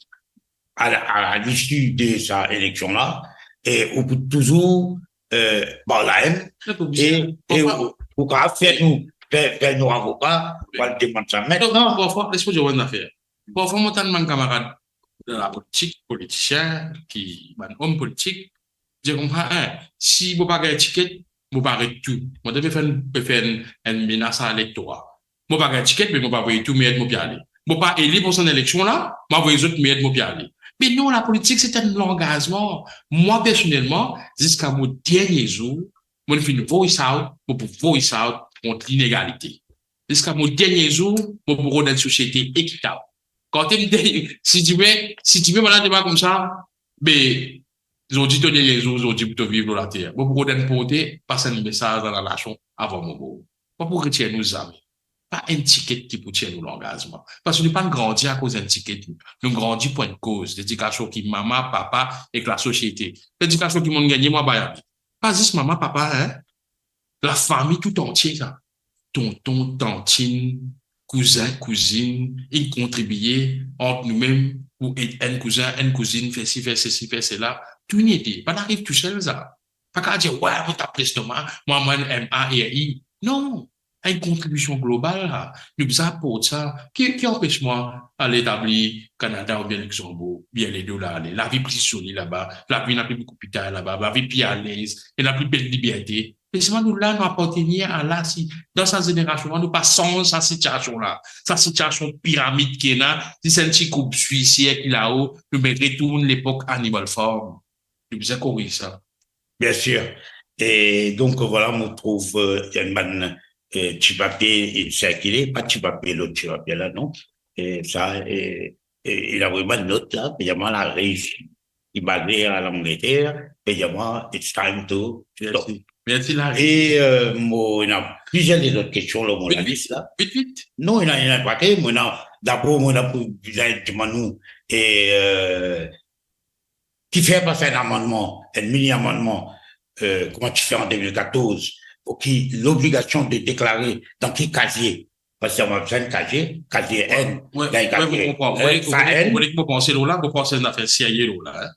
à l'issue de cette élection-là, et vous pouvez toujours, la haine, et vous pouvez faire nos avocats, pour le demander ça. Maintenant, parfois, laisse-moi dire une affaire. Parfois, moi, t'as un camarade de la politique, politicien, un homme politique, dire comme ça, si vous n'avez pas d'étiquette, vous n'avez pas tout. Moi, je vais faire une menace à l'électorat. Moi, pas d'étiquette, mais moi, pas tout, mais moi, aller. Moi, pas élu pour son élection là, moi, vous les autres, mais moi, aller. Mais non, la politique, c'est un engagement. Moi, personnellement, jusqu'à mon dernier jour, moi, je fais une voice out contre l'inégalité. Jusqu'à mon dernier jour, moi, pour une société équitable. Quand tu me dis, si tu veux, voilà, débat comme ça, mais, ils ont dit, tenez les jours, ils ont dit, pour vivre la terre. Moi, pour qu'on porter, passer un message dans la nation avant mon beau. Pas pour retirer nos amis. Pas un ticket qui pour tirer nous l'engagement. Parce que nous ne pas grandir à cause d'un ticket. Nous grandissons pour une cause. L'éducation qui maman, papa et que la société. L'éducation qui m'ont gagné, moi, bah, pas juste maman, papa, hein. La famille tout entière, ça. Tonton, tantine, cousin, cousine, ils contribuaient entre nous-mêmes ou un cousin, une cousine, fait ci, fait ceci, fait cela. Tout n'y était. Pas d'arrive tout seul, ça. Pas qu'à dire, ouais, vous t'appelez ce nom, moi, M-A et I. Non. une contribution globale, là. Nous apportons ça. Qui empêche moi à l'établir Canada ou bien Luxembourg, bien les deux là, la vie plus solide là-bas, la vie n'a plus beaucoup plus tard là-bas, la vie plus à l'aise, et la plus belle liberté. Et c'est nous là, nous appartenir à là, si, dans sa génération, nous passons sa situation là, sa situation pyramide qui est là, si c'est un petit groupe suicide qui est là-haut, nous mettons l'époque Animal Farm. Nous avons corrigé ça. Bien sûr. Et donc, voilà, on trouve, il y a une manne, petit papier circulé, pas petit papier, l'autre petit papier là, non. Et ça, il a vraiment une note là, puis il y a moi la réussite. Il m'a dit à l'Angleterre, puis il y a moi, it's time to stop. Merci, là. Et, il y a plusieurs des autres questions, là, mon liste là. Vite. Non, il y en a pas que, d'abord, on a pour, nous, et, qui fait passer un amendement, un mini-amendement, comment tu fais en 2014, pour qui l'obligation de déclarer dans quel casier, parce qu'on a besoin de casier N, ouais, casier, vous comprenez, vous pensez là, vous pensez une affaire CIA là,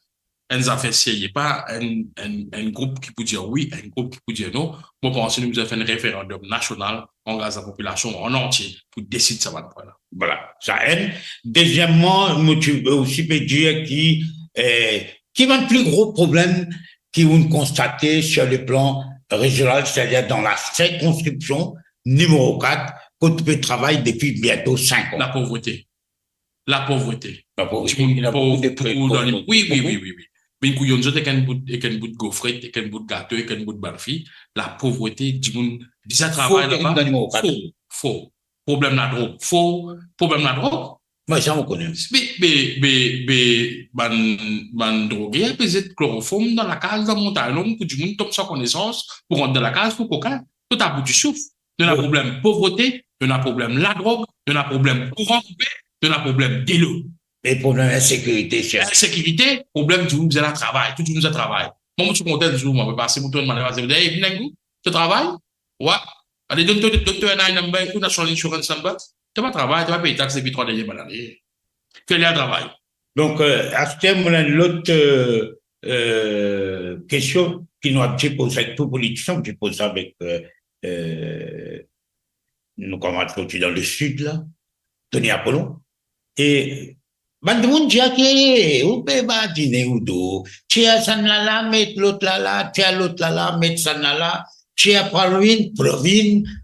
une affaire CIA, pas un groupe qui peut dire oui, un groupe qui peut dire non. Vous pensez nous avons fait un référendum national, on engage la population en entier pour décider ça va de là. Voilà, ça N. Deuxièmement, tu peux aussi dire qui va le plus gros problème qui vous constatez sur le plan régional, c'est-à-dire dans la circonscription numéro 4, qu'on peut travailler depuis bientôt 5 ans. La pauvreté. La pauvreté. Oui. Mais il y a un autre avec un bout de gaufrette, avec un bout de gâteau, avec un bout de barfi. La pauvreté, du monde, ça travaille là-bas. Faux. Problème la drogue. Faux. Problème la drogue. Moi, ça, on connaît. Man drogué, peut-être chloroforme dans la case, dans mon talon, pour du monde tombe sans connaissance, pour rentrer dans la case, pour coca. Tout à bout du souffle. Il y a un problème pauvreté, il y a un problème la drogue, il y a un problème courant coupé, il y a un problème d'élo. Et problème insécurité, cher. Insécurité, problème du nous à travail, tout nous à travail. Moi, je suis content du jour, moi, parce que je suis content, tu travailles? Ouais. Allez, docteur, tu as son insurance number? Tu vas travailler, tu vas payer taxes depuis 3 dernières années. Fais-le à travail. Donc, à ce terme, l'autre question qui nous a été posée avec tout politicien, je pose ça avec nos camarades dans le sud, là, Tony Apollon. Et, Bandoun Diaké, ou peut dîner ou do, tu as ça là, mettre l'autre là, tu as l'autre là, mettre ça là, tu as Provine,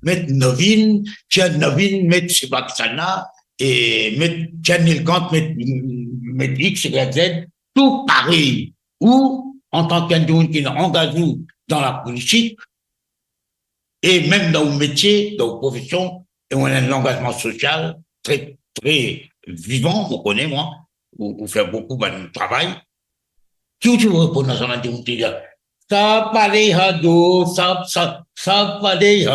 mettre Novine, tu as Novine, mettre Sebaksana, et mettre Tchanilkant, mettre X, Y, Z, tout pareil. Ou, en tant qu'individu qui est engagé dans la politique, et même dans le métier, dans la profession, et on a un engagement social très, très vivant, on connaît, moi, on fait beaucoup de travail. Qui tu veux répondre à son individu? Ça pareil, ça pareil,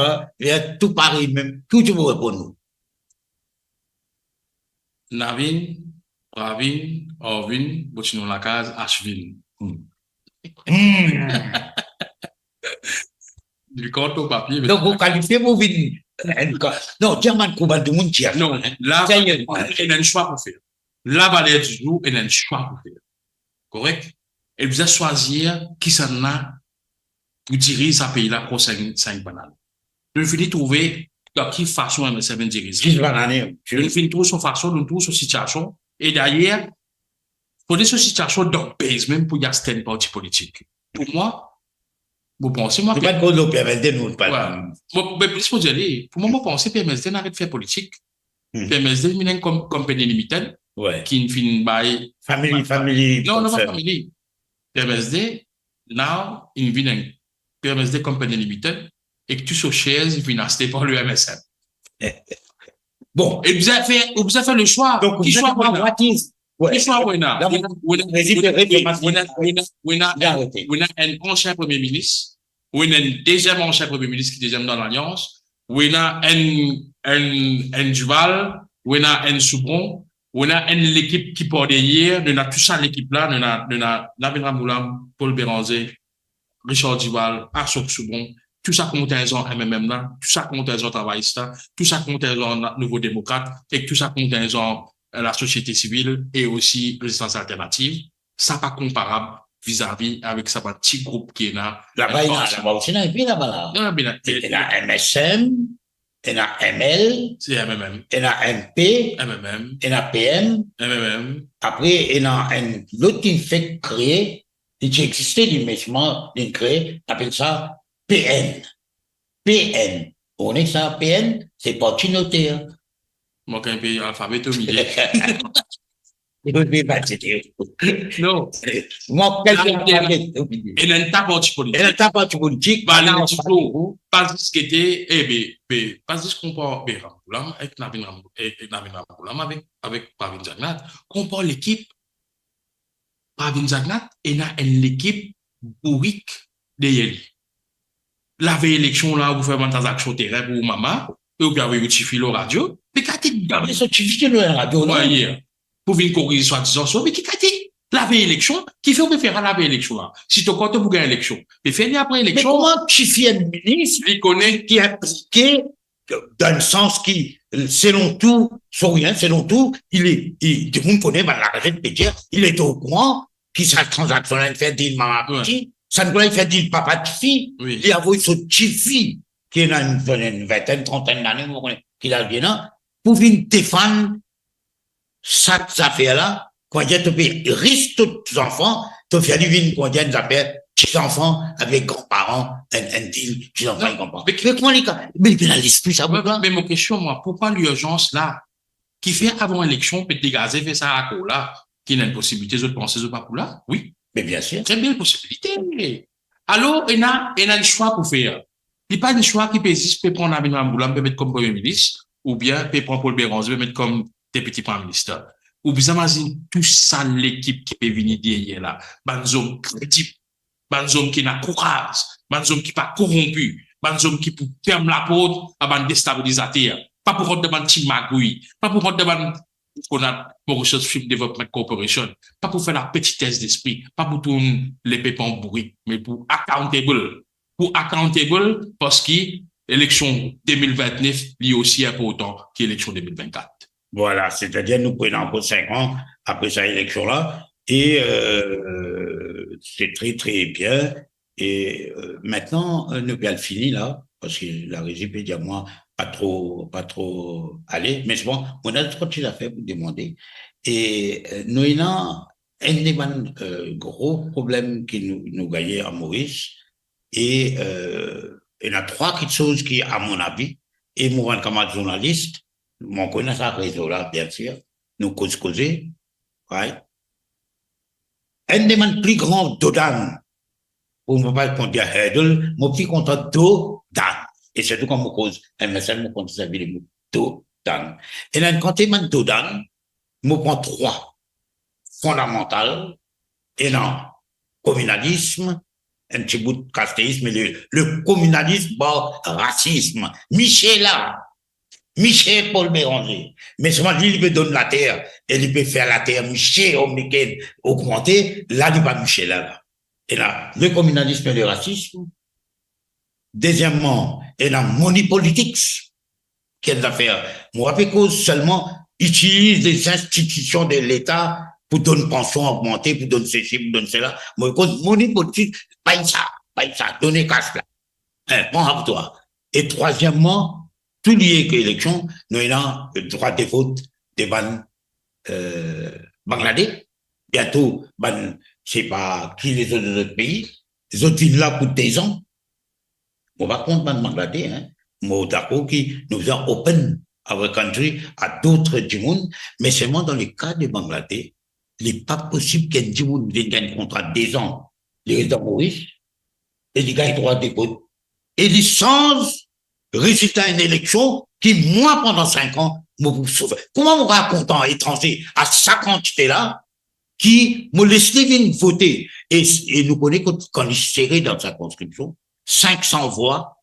tout pareil même. Qui tu veux répondre? Navin, Pravin, Orvin, Bocino Lacaz, Ashvin. Du compte au papier. Donc, vous qualifiez vos vignes. Non, German Kuba du monde tient. Non, là, il y a un choix pour faire. La valeur du jour, il y a un choix pour faire. Correct? Et vous allez choisir qui s'en a pour diriger ce pays-là pour 5 bananes. Nous finissons trouver dans quelle façon MSF dirige. 6 bananes. Nous finissons trouver son façon, nous trouvons son situation. Et d'ailleurs, pour des situations dans le pays, même pour y avoir un parti politique. Pour moi, vous pensez, moi. C'est pas de cause de PMSD, nous, pas. Mais plus pour dire, pour moi, je pense que PMSD n'arrête de faire politique. PMSD, il y a une compagnie limitée. Qui finit par. Family. Non, pas family. PMSD, now, il vient une PMSD compagnie limitée et que tu sois shares, il vient acheter par le MSM. Bon. Et vous avez fait le choix. Donc, qui choix pour la Le choix, on a un ancien premier ministre, on a un deuxième ancien premier ministre qui est deuxième dans l'Alliance, on a un Duval, on a un Soubron, on a l'équipe qui part derrière, on a tout ça l'équipe là, on a Nabila Moulam, Paul Béranger, Richard Duval, Assok Soubron, tout ça contingent MMM là, tout ça contingent travailliste, tout ça contingent Nouveau Démocrate, et tout ça contingent la société civile et aussi résistance alternative, ça pas comparable vis-à-vis avec ça petit groupe qui est là. Là-bas, il y a aussi là-bas là. Il y a MSM, il y a ML, C'est MMM. il y a MP, MMM. il y a PM. MMM. Après, il y a l'autre qui fait créer, qui existait du méchant, il crée, on appelle ça PN. PN. On est ça, PN, c'est parti notaire. Moi, quand un pays alphabet au milieu. Non. Moi, quelqu'un Et dans ta parti politique. et dans parti politique, Bah, les diplômes, pas ce qui était, pas ce qu'on parle, avec Navin Ramboula, avec Pravin Jagnat, qu'on parle l'équipe, Pravin Jagnat, et là, l'équipe bourrique derrière lui. La veille élection, là, vous faites une transaction terrain pour maman, et vous avez eu Tifi le radio, mais quand tu mais ça, tu vis le radio, là. Pour venir corriger soi-disant ça, mais qui a dit la veille élection, qui fait préférer la veille élection là? Si tu comptes pour gagner l'élection, mais fais après Mais l'élection. comment tu fais un ministre Il connaît qui est impliqué dans le sens qui, selon tout, sans rien, selon tout, tout le monde connaît, la raison de dire, il est au courant, qui sa transaction là, il fait dire maman petit, ça ne doit faire dire papa de fille, Oui. il a vu ce petit fille, qui est dans une vingtaine, trentaine d'années, qui a bien là, pour venir défendre cette affaire-là, quand il y a des risques, tous les enfants, tu fais du vin, quand il y a des affaires, petits enfants avec grands-parents, un deal, petits enfants et grands-parents. Mais comment les gars, mais il a l'esprit, ça vous mais mon question, moi, pourquoi l'urgence là, qui fait avant l'élection, peut dégager, fait ça à là, qui n'a une possibilité, de penser, de pas pour là? Oui. Mais bien sûr. Très bien, possibilité. Alors, il a un choix pour faire. Il n'y a pas de choix qui peut exister, peut prendre Navin Ramboula, peut mettre comme premier ministre, ou bien peut prendre Paul Bérange, peut mettre comme député premier ministre. Ou bien, imagine tout ça, l'équipe qui peut venir derrière là. Banzom crédible, banzom qui n'a courage, banzom qui pas corrompu, banzom qui peut fermer la porte à ban déstabilisateur. Pas pour rentrer dans team magouille, pas pour rentrer dans qu'on a Mauritius Film Development Corporation, pas pour faire la petitesse d'esprit, pas pour tourner les pépins bourris, mais pour accountable. Pour accountable parce que l'élection 2029 est aussi important que l'élection 2024. Voilà, c'est-à-dire nous prenons encore 5 ans après cette élection-là et c'est très très bien. Et maintenant, nous bien fini là, parce que la régie peut dire moi pas trop aller, mais bon, on a trop de choses à faire pour demander. Et nous avons un des gros problèmes qui nous gagnait à Maurice. Et il y a 3 choses qui, à mon avis, et moi, comme journaliste, on connaît ça réseau là, bien sûr, nous causer, right? Un des plus grands dodan, pour ne pas dire hurdle, mon plus content dodan. Et c'est tout comme on cause, un message, mon compte servir le mot dodan. Et là, quand il y dodan, je prends 3 fondamentales, et non, communalisme, un petit bout de castéisme, le communalisme, bon, racisme. Michel Paul Béranger. Mais seulement lui, il peut donner la terre, et il peut faire la terre, Michel, augmenter, là, il va Michel là. Et là, le communalisme et le racisme. Deuxièmement, et la money politics. Quelles affaires? Moi, je rappelle seulement utilise les institutions de l'État pour donner pension augmentée, pour donner ceci, pour donner cela. Moi, money politique, pas ça, donner cash là. Bon, à toi. Et troisièmement, tout lié que l'élection, nous avons le droit de vote des Bangladesh. Bientôt, je sais pas qui les autres pays. Les autres villes là pour des ans. On va compte Bangladesh, hein. Moi, d'accord, qui nous a open our country à d'autres du monde. Mais seulement dans le cas de Bangladesh, il n'est pas possible qu'un du monde vienne un contrat de 2 ans. Les résidents Maurice, et les gars, droit de vote. Et les sans résultat d'une élection qui, moi, pendant 5 ans, me sauve. Comment on raconte un étranger à sa quantité-là qui me laisse venir voter? Et nous connaissons quand il serré dans sa conscription, 500 voix,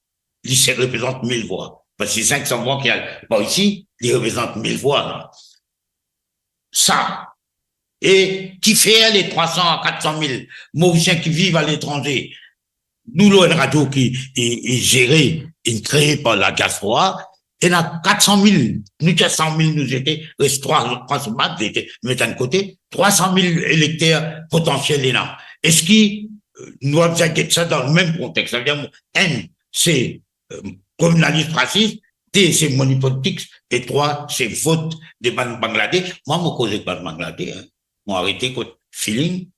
il se représente 1000 voix. Parce que 500 voix qu'il y a, bon, ici, il représente 1000 voix, là. Ça. Et qui fait les 300 à 400 000 Mauriciens qui vivent à l'étranger. Nous, une radio qui est gérée et créée par la diaspora, et là, 400 000, nous, 400 000, nous étions, reste 300 000, étaient, mais d'un côté, 300 000 électeurs potentiels là. Est-ce qu'ils, nous avons ça dans le même contexte? Ça veut dire, c'est, communaliste raciste. T, c'est money politique, et 3, c'est vote de Bangladesh. Moi, je cause pas de Bangladesh, hein. Moi, arrêté contre feeling.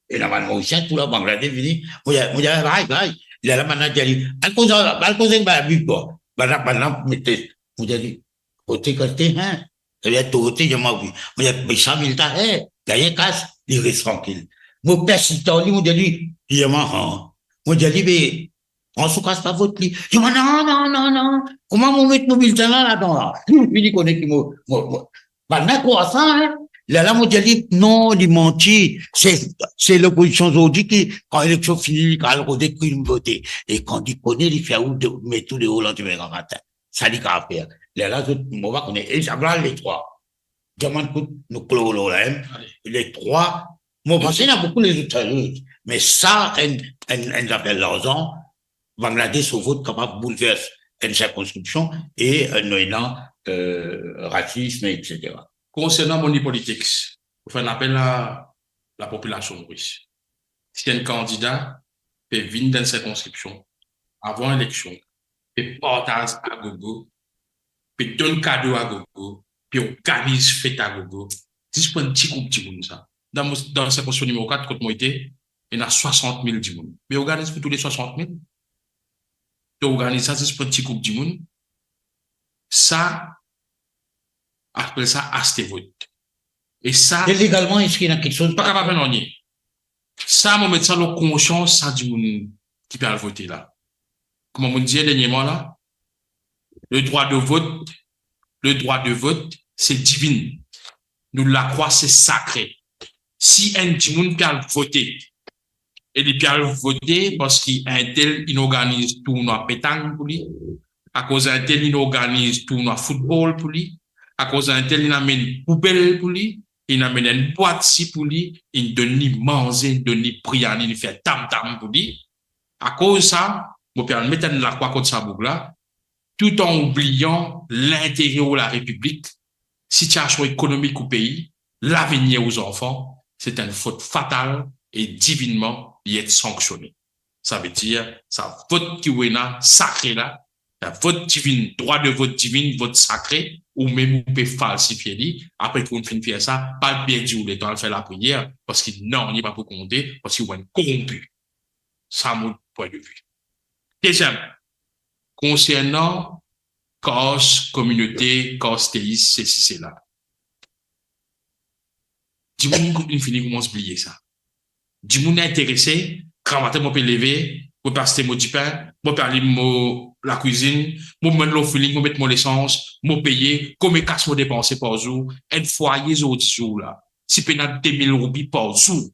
Et la man Mauricien, tout là, Bangladesh, vini. Moi, il y a, il y a la manade, il y a, à cause de la vie, quoi. Banap, mettez, moi, il y a dit, côté, hein. Il y a tout, je m'en vu. Moi, il y a 100 000 tas, il y a rien casse, il reste tranquille. Moi, persistant, moi, il dit, il y a moi, il dit, mais, on se casse pas votre lit. Je dis, non. Comment vous mettez nos bulletins là-dedans, là? Lui, il connaît qui bah, quoi, ça, hein? Là, moi, je dis, non, il mentit. C'est l'opposition aujourd'hui qui, quand l'élection finit, quand elle redécrit une voter. Et quand il connaît, il fait où, met tous les hauts lendemain en matin. Ça dit qu'à faire. Là, on va connaître. Et ça va les trois. Demande pour nous clôt là, les trois. Moi, parce qu'il y a beaucoup les autres, mais ça, on appelle l'argent. Bangladesh au vote capable de bouleverser une circonscription et un racisme, etc. Concernant Money Politics, on fait un appel à la population russe. Si un candidat fait venir dans une circonscription avant l'élection, fait partage à gogo, fait donne cadeau à gogo, puis organise fête à gogo, si je prends un petit groupe de monde ça. Dans la circonscription numéro 4, quand moi été, il y a 60 000 du monde. Mais organise pour tous les 60 000. Tu organises ça, c'est un petit groupe du monde. Ça, après ça, acheter vote. Et ça. Et légalement, est-ce qu'il y a quelque chose? Pas capable d'en nier. Ça, on met ça dans la conscience, ça du monde qui peut voter là. Comme on disait dernièrement là, le droit de vote, c'est divin. Nous la croix, c'est sacré. Si un du monde peut voter, et il peut voter parce qu'un tel, il organise tournoi pétanque pour lui. À cause d'un tel, il organise tournoi football pour lui. À cause d'un tel, il amène une poubelle pour lui. Il amène une boîte si pour lui. Il donne ni manger, il donne ni prier, il fait tam-tam pour lui. À cause de ça, mon père mettre la croix contre sa boucle là, tout en oubliant l'intérêt de la République, situation économique au pays, l'avenir aux enfants, c'est une faute fatale et divinement y être sanctionné. Ça veut dire, ça vote qui est là, sacré là, la vote divine, droit de vote divine, vote sacré, ou même vous pouvez falsifier lui. Après qu'on finit faire ça, pas bien dire les temps faire la prière, parce qu'il non, il n'est pas pour compter, parce qu'il va être corrompu. Ça, mon point de vue. Deuxième, concernant cause, communauté, cause, théiste, c'est là. Dis-moi, il finit comment oublier ça. Dis-moi intéressé, cravater, moi, peut lever, moi, passer mon pain, moi, parler la cuisine, moi, mettre le feeling, moi, mettre mon essence, moi, payer, comme casse moi dépenser par jour, un foyer au jour, là. Si pénal 2000 roupies par jour,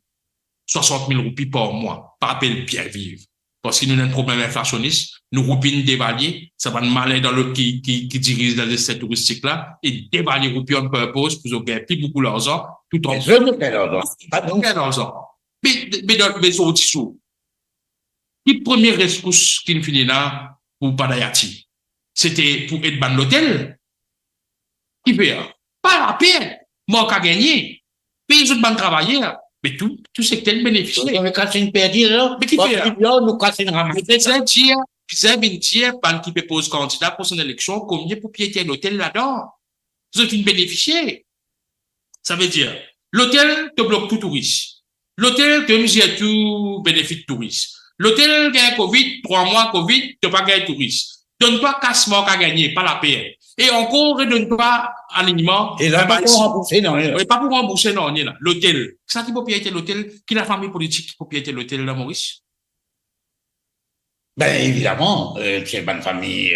60 000 roupies par mois, pas appel bien vivre. Parce qu'il y a un problème inflationniste, nous roupines dévaluer, ça va malin dans le qui dirige dans les secteurs touristiques là, et dévaluer roupie en purpose pour gagner plus beaucoup d'argent, tout en. Je ne fais pas d'argent. Mais dans les autres sous. La première ressource qui finit là, pour Padayati, c'était pour être ban l'hôtel. Qui paye? Pas la paix. Moi, qui a gagné. Paye les autres banques travailler. Mais tout secteur bénéficie. Mais quand c'est une perte, là, mais qui fait? Nous cassons une ramasse. C'est un tiers, ban qui propose candidat pour son élection, combien pour piéter l'hôtel là-dedans? Vous êtes une bénéficiaire. Ça veut dire, l'hôtel te bloque tout touriste. L'hôtel te mise tout bénéfice touriste. L'hôtel gagne Covid, 3 mois Covid, tu pas gagné touriste. Donne-toi cassement qu'à gagner, pas la paix. Et encore, donne-toi aliment. Et là, pas pour rembourser, non. Oui, pas pour rembourser, non, on est là. L'hôtel. Ça qui peut piéter l'hôtel, qui la famille politique qui peut piéter l'hôtel, là, Maurice? Ben, évidemment, c'est une famille,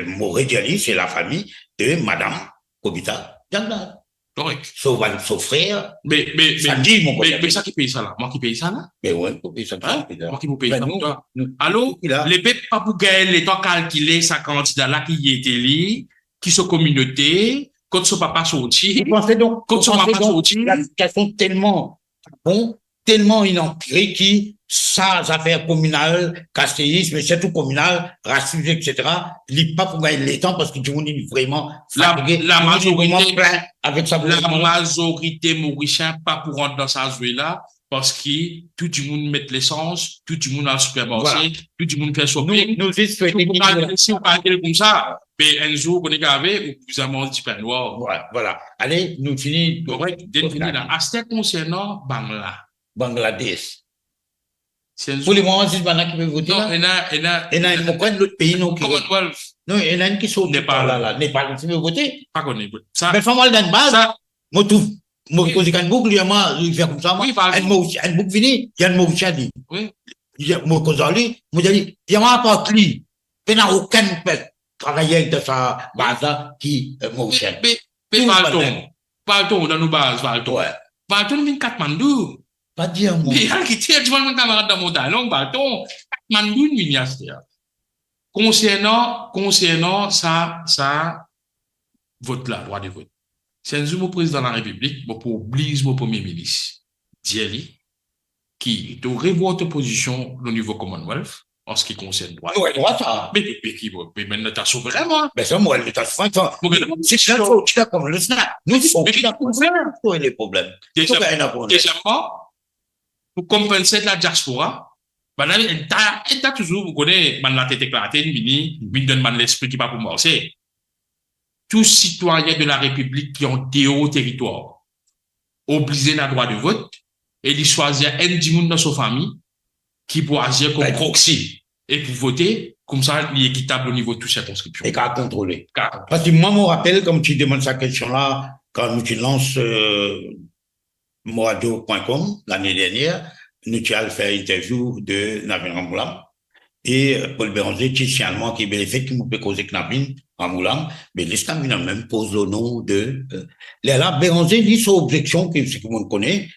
Morédiali, c'est la famille de Madame Kobita Dianda. Correct. Sauf frère. Mais ça qui paye ça là? Moi qui paye ça là? Mais ouais, pour payer ça. Moi qui vous paye ça pour toi. Allô? Les peuples pas pour gagner les temps calculer sa candidat là qui y était li, qui sont communauté, quand son papa sorti. Vous pensez donc, quand son papa sorti. La situation tellement bon, tellement inancrée qui, sans affaires communales, castéisme, mais surtout communal, racisme, etc., il pas pour gagner les temps parce que tout le monde est vraiment fatigué. La majorité, avec sa la majorité mauricienne pas pour rentrer dans sa jouée là. parce que tout le monde met l'essence, tout le monde a le supermarché, tout le monde fait shopping. Nous souhaitons si on parle comme ça, mais un jour, on est gravé, ou vous avez du pain noir. Voilà. Allez, nous finissons. Correct. Là. À ce concernant Bangladesh. Pour les moments, c'est qui veut voter. Non, il y a l'autre pays, non, Commonwealth. Non, il y en a qui sont Népal. Népal, qui veut voter. Pas qu'on est. Ça. Mais faut-moi dans base. Moi, tout. Moi, quand j'ai un boucle, il fait comme ça. Oui, un boucle fini, il y a un mot chadi. Oui. Moi, quand j'allais, moi, j'ai dit, il y a un parti. Il n'y a aucun travailleur de sa base qui mot chadi. Mais Valton, dans nos bases, Valton. Valton, vient Katmandou. Pas dire, moi. Mais il qui tire, tu vois, mon camarade dans mon talon, Valton, Katmandou, une miniature. Concernant ça, vote là, droit de vote. C'est un président de la République, pour obliger mon premier ministre, Dieli, qui doit revoir ta position au niveau Commonwealth, en ce qui concerne droit. Oui, droit, ça. Mais maintenant, t'as sauvé vraiment. Mais ça, moi, t'as sauvé, ça. C'est ça, tu l'as comme le snap. Nous, tu l'as comme ça. Où est le problème? Deuxièmement, pour compenser la diaspora, t'as toujours, vous connaissez, la tête éclatée, mini donne l'esprit qui va pour marcher. Tous citoyens de la République qui ont des hauts territoires, obligés d'un droit de vote, et ils choisissent un dimoun dans sa famille qui peut agir comme proxy et pour voter, comme ça, il est équitable au niveau de toute circonscription. Et qu'à contrôler. Parce que moi, je me rappelle, comme tu demandes cette question-là, quand nous lançons moradio.com l'année dernière, nous avons fait une interview de Navin Ramoulam et Paul Béranger, qui est allemand, qui est fait, qui peut causer que Navin Ramoulam, mais les Scandinaves même posent le nom de. Là, Béranger dit son objection, que ce que monde connaît,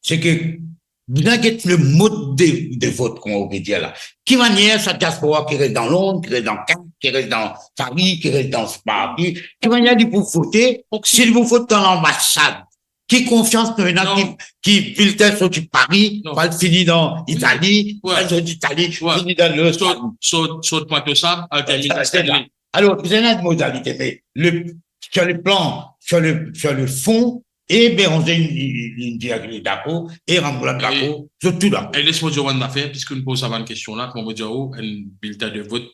c'est que vous avez le mode de vote, comme on peut dire là. Qui manière sa diaspora qui reste dans Londres, qui reste dans Cannes, qui reste dans Paris, qui reste dans Paris, qui manière de vous voter, s'il vous vote dans l'ambassade. Qui confiance dans un qui bulletin sur du Paris, va finir dans Italie, va sur d'Italie, finir dans le saute pas tout ça, alors, vous avez une modalité, mais sur le plan, sur le fond, et Béranger, une diagonale d'accord, et Ramboula d'accord, surtout là. Et laisse-moi dire une affaire, puisque nous posons une question là, comment dire, un bulletin de vote,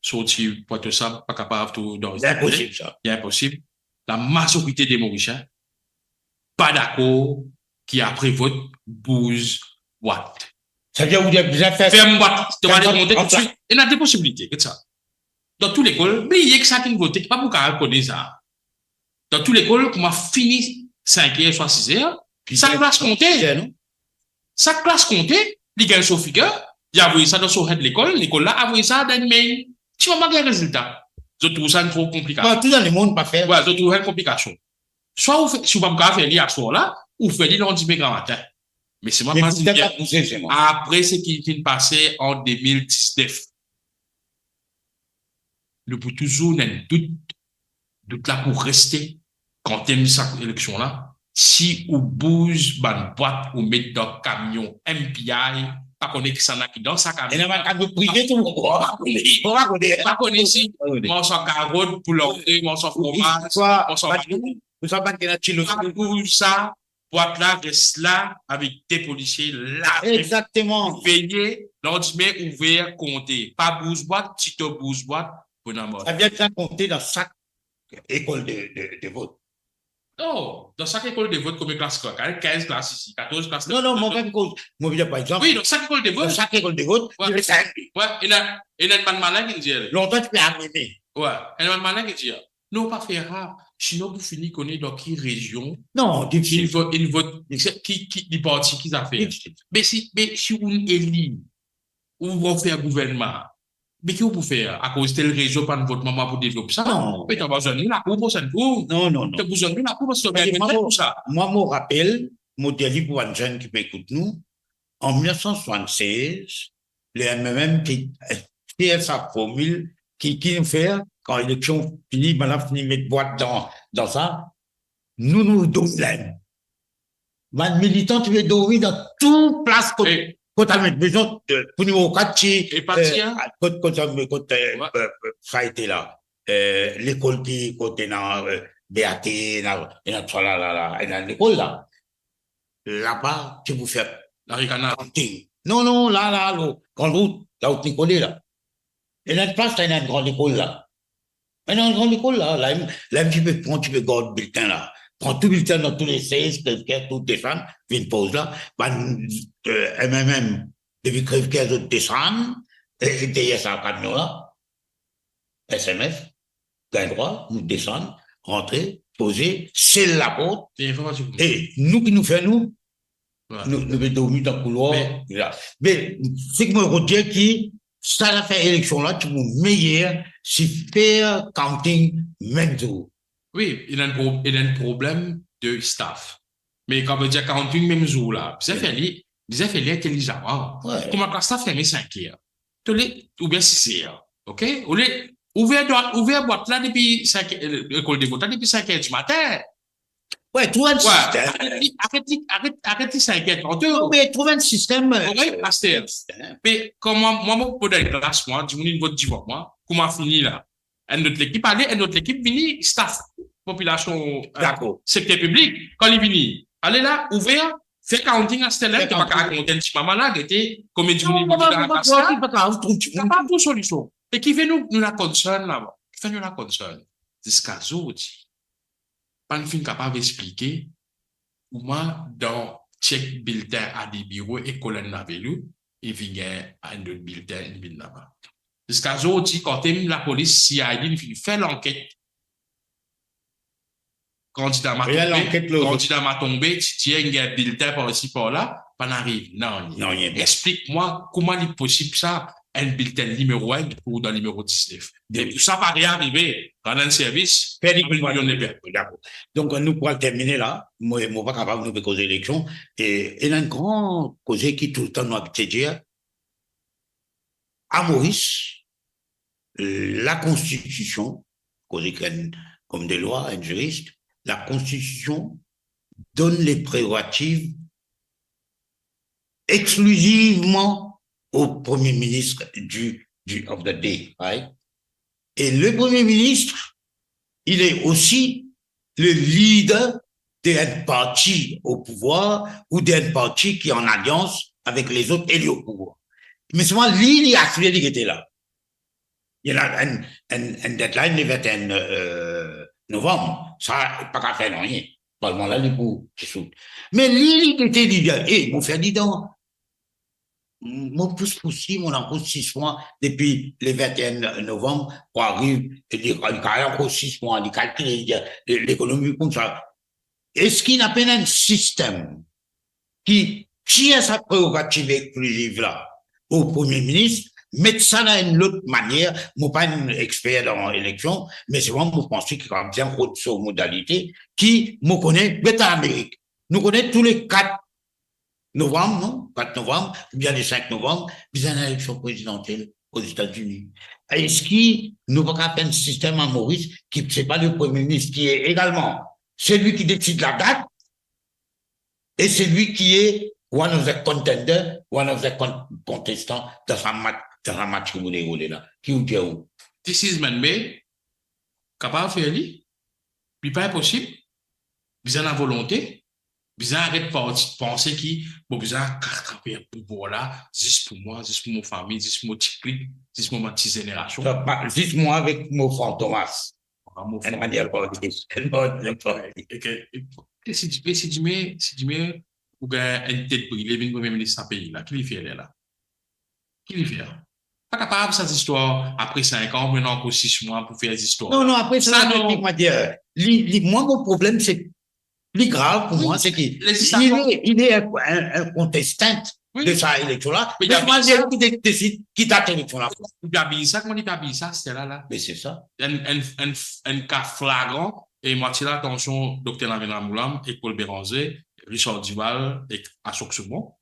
sorti pour tout ça, pas capable tout dans c'est impossible, ça. C'est impossible. La majorité des Mauriciens, pas d'accord, qui après vote, bouge, boîte. Ça veut dire, vous avez fait. Ferme boîte, tu vas les monter tout de suite. Il y a des possibilités, que ça. Dans tous les écoles, mais il y a que ça qui ne vote, pas pour qu'on connaisse ça. Dans tous les écoles, on a fini 5h, soit 6h, sa classe comptée. Sa classe comptée, il gagne son figure, il a envoyé ça dans son head de l'école là a envoyé ça dans une mail. Tu vas marquer un résultat. Je trouve ça une trop complication. Tout dans le monde, pas faire. Ouais, je trouve une complication. Soit vous faites, si vous ne pouvez pas faire l'hier soir là, ou vous faites lundi grand matin. Mais c'est moi pas si après ce qui est passé en 2019. Le pour toujours n'a doute là pour rester quand tu as mis cette élection là. Si vous bouge ban boîte ou mettre dans camion MPI, pas connaître que ça n'a qui dans sa camion. Et n'a pas de privé tout le monde. Pas connaître ici. Mon sang carotte pour l'entrée, mon sang fromage, mon sang vous savez pas qu'il y a chilo. Ça, boîte là, reste là, avec des policiers là. Exactement. Veillez, lendemain ouvert, compter. Pas bouge boîte, tito bouge boîte, pour la mort. Ça vient bien compter dans chaque école de vote. Non, dans chaque école de vote, comme classe, 15 classes ici, 14 classes. Non, mon frère, moi, je par exemple. Oui, dans chaque école de vote. Dans chaque école de vote, il y a 5. Ouais, il y a une malin qui dit. Longtemps, tu peux arriver. Ouais, il y a une malin qui dit. Non, pas faire rare. Sinon, vous finissez qu'on est dans quelle région? Non, il vote, qui parti, qui a fait. Mais si on est élu, ou on fait un gouvernement, mais qui vous pouvez faire? À cause de telle région, pas de votre maman pour développer ça? Non. Mais tu as besoin de la cour pour ça. Non. Tu as besoin de la cour parce que tu as pour ça. Moi, je me rappelle, mon délit pour un jeune qui m'écoute nous, en 1976, le MMM qui a sa formule, qui nous fait, quand l'élection finit, madame finit mettre boîte dans ça, nous dominons. Man militant, tu es dormi dans toute place quand tu as besoin pour nous au quartier. Et parti, quand ça a été là. L'école qui, côté dans BAT, dans l'école là. Là-bas, tu peux faire La Ricana. Non, là, grande route, là où Nicolas, là. Et notre place, il y a une grande école, là. Il y a une grande école, là, tu peux prendre, tu peux garder le bulletin, là. Prends tout le bulletin dans tous les 16, toutes les femmes, puis une pause, là. MMM, depuis crève-cœur, d'autres descendent, et derrière ça, camion, là. SMF, gain droit, nous descendons, rentrer, poser, c'est la porte. Et nous qui nous faisons, nous devons dormir dans le couloir. Mais c'est que moi, je dis que ça a fait élection là, tu es meilleur si faire counting même jour. Oui, il y a un problème de staff. Mais quand on dit counting même jour là, ça fait intelligemment. Comment le staff fait 5 heures? Ou bien 6 heures. OK? Ouvert boîte là depuis 5 l'école de vote depuis 5 heures du matin. Ouais, trouver un système. Arrêtez 5 heures 30. Mais trouver un système. Oui, pasteur. Mais comment, moi, pour la classe, moi, du monde vote divorce, moi, comment fini là? Un autre équipe allait, un autre équipe vini, staff, population, secteur public, quand il vini, allez là, ouvert, fait counting à ce là, tu vas pas raconter un petit maman là, qui était, comme du monde vote dans la classe là, pas pour solution. Et qui fait nous la concerne là-bas? Qui fait nous la concerne? Jusqu'à aujourd'hui. Pas une fin capable d'expliquer comment dans check bulletin à des bureaux et colonne avec lui, et vient à un autre bulletin, il vient là-bas. Jusqu'à aujourd'hui, quand la police CID fait l'enquête, candidat m'a tombé, tu as un bulletin par ici, par là, pas n'arrive. Non, explique-moi comment il est possible ça, un bulletin numéro 1 ou dans le numéro 19. Tout ça va rien arriver dans un service. Donc, nous pourrons terminer là. Moi, pas capable de causer l'élection. Et il y a un grand causé qui tout le temps nous a dire, à Maurice, la Constitution, causé comme des lois, un juriste, la Constitution donne les prérogatives exclusivement au Premier ministre of the day, right? Et le Premier ministre, il est aussi le leader d'un parti au pouvoir ou d'un parti qui est en alliance avec les autres élus au pouvoir. Mais seulement lui, il a assuré qu'il était là. Il y a un deadline le 21 novembre. Ça, pas qu'à faire rien. Parlement là, il pour mais lui, il était leader. Et mon frère dit donc, mon pouce poussi, mon encore 6 mois depuis le 21 novembre pour arriver, il y a encore 6 mois, il calcule l'économie comme ça. Est-ce qu'il n'a pas un système qui a sa prérogative exclusive là au Premier ministre, mettre ça dans une autre manière, moi pas un expert dans l'élection, mais c'est vraiment, moi pense qu'il y a bien d'autres modalités qui, me connaît, mais en Amérique. Nous connaissons tous les 4 novembre, non? 4 novembre, ou bien les 5 novembre, puis une élection présidentielle aux États-Unis. Est-ce qu'il nous va faire un système à Maurice qui, c'est pas le Premier ministre, qui est également celui qui décide la date, et celui qui est one of the contenders, one of the contestants dans un match que vous déroulez là. Qui vous dit où? This is man-made, capable de faire lui, puis pas impossible, besoin de la volonté, besoin d'arrêter de penser qu'il bon besoin de rattraper un pouvoir là, juste pour moi, juste pour mon famille, juste pour mon petit clic, juste pour ma petite génération. Juste moi avec mon frère Thomas. Une manière et si tu mets ou bien une tête brûlée, le premier ministre de pays là, qui lui fait là? Qui lui fait? Pas capable cette histoire après 5 ans, maintenant encore 6 mois pour faire des histoires. Non, après ça, moi, mon problème, c'est plus grave pour moi, c'est qu'il est un contestant de sa élection-là. Mais il y a bien ça qui décide qui date l'élection-là. Il y a bien ça, comment il y a bien ça, c'était là. Mais c'est ça. Un cas flagrant, et moi, tire l'attention, Dr. Lamina Moulam, et Paul Béranger, Richard Duval, et Ashok Soumon.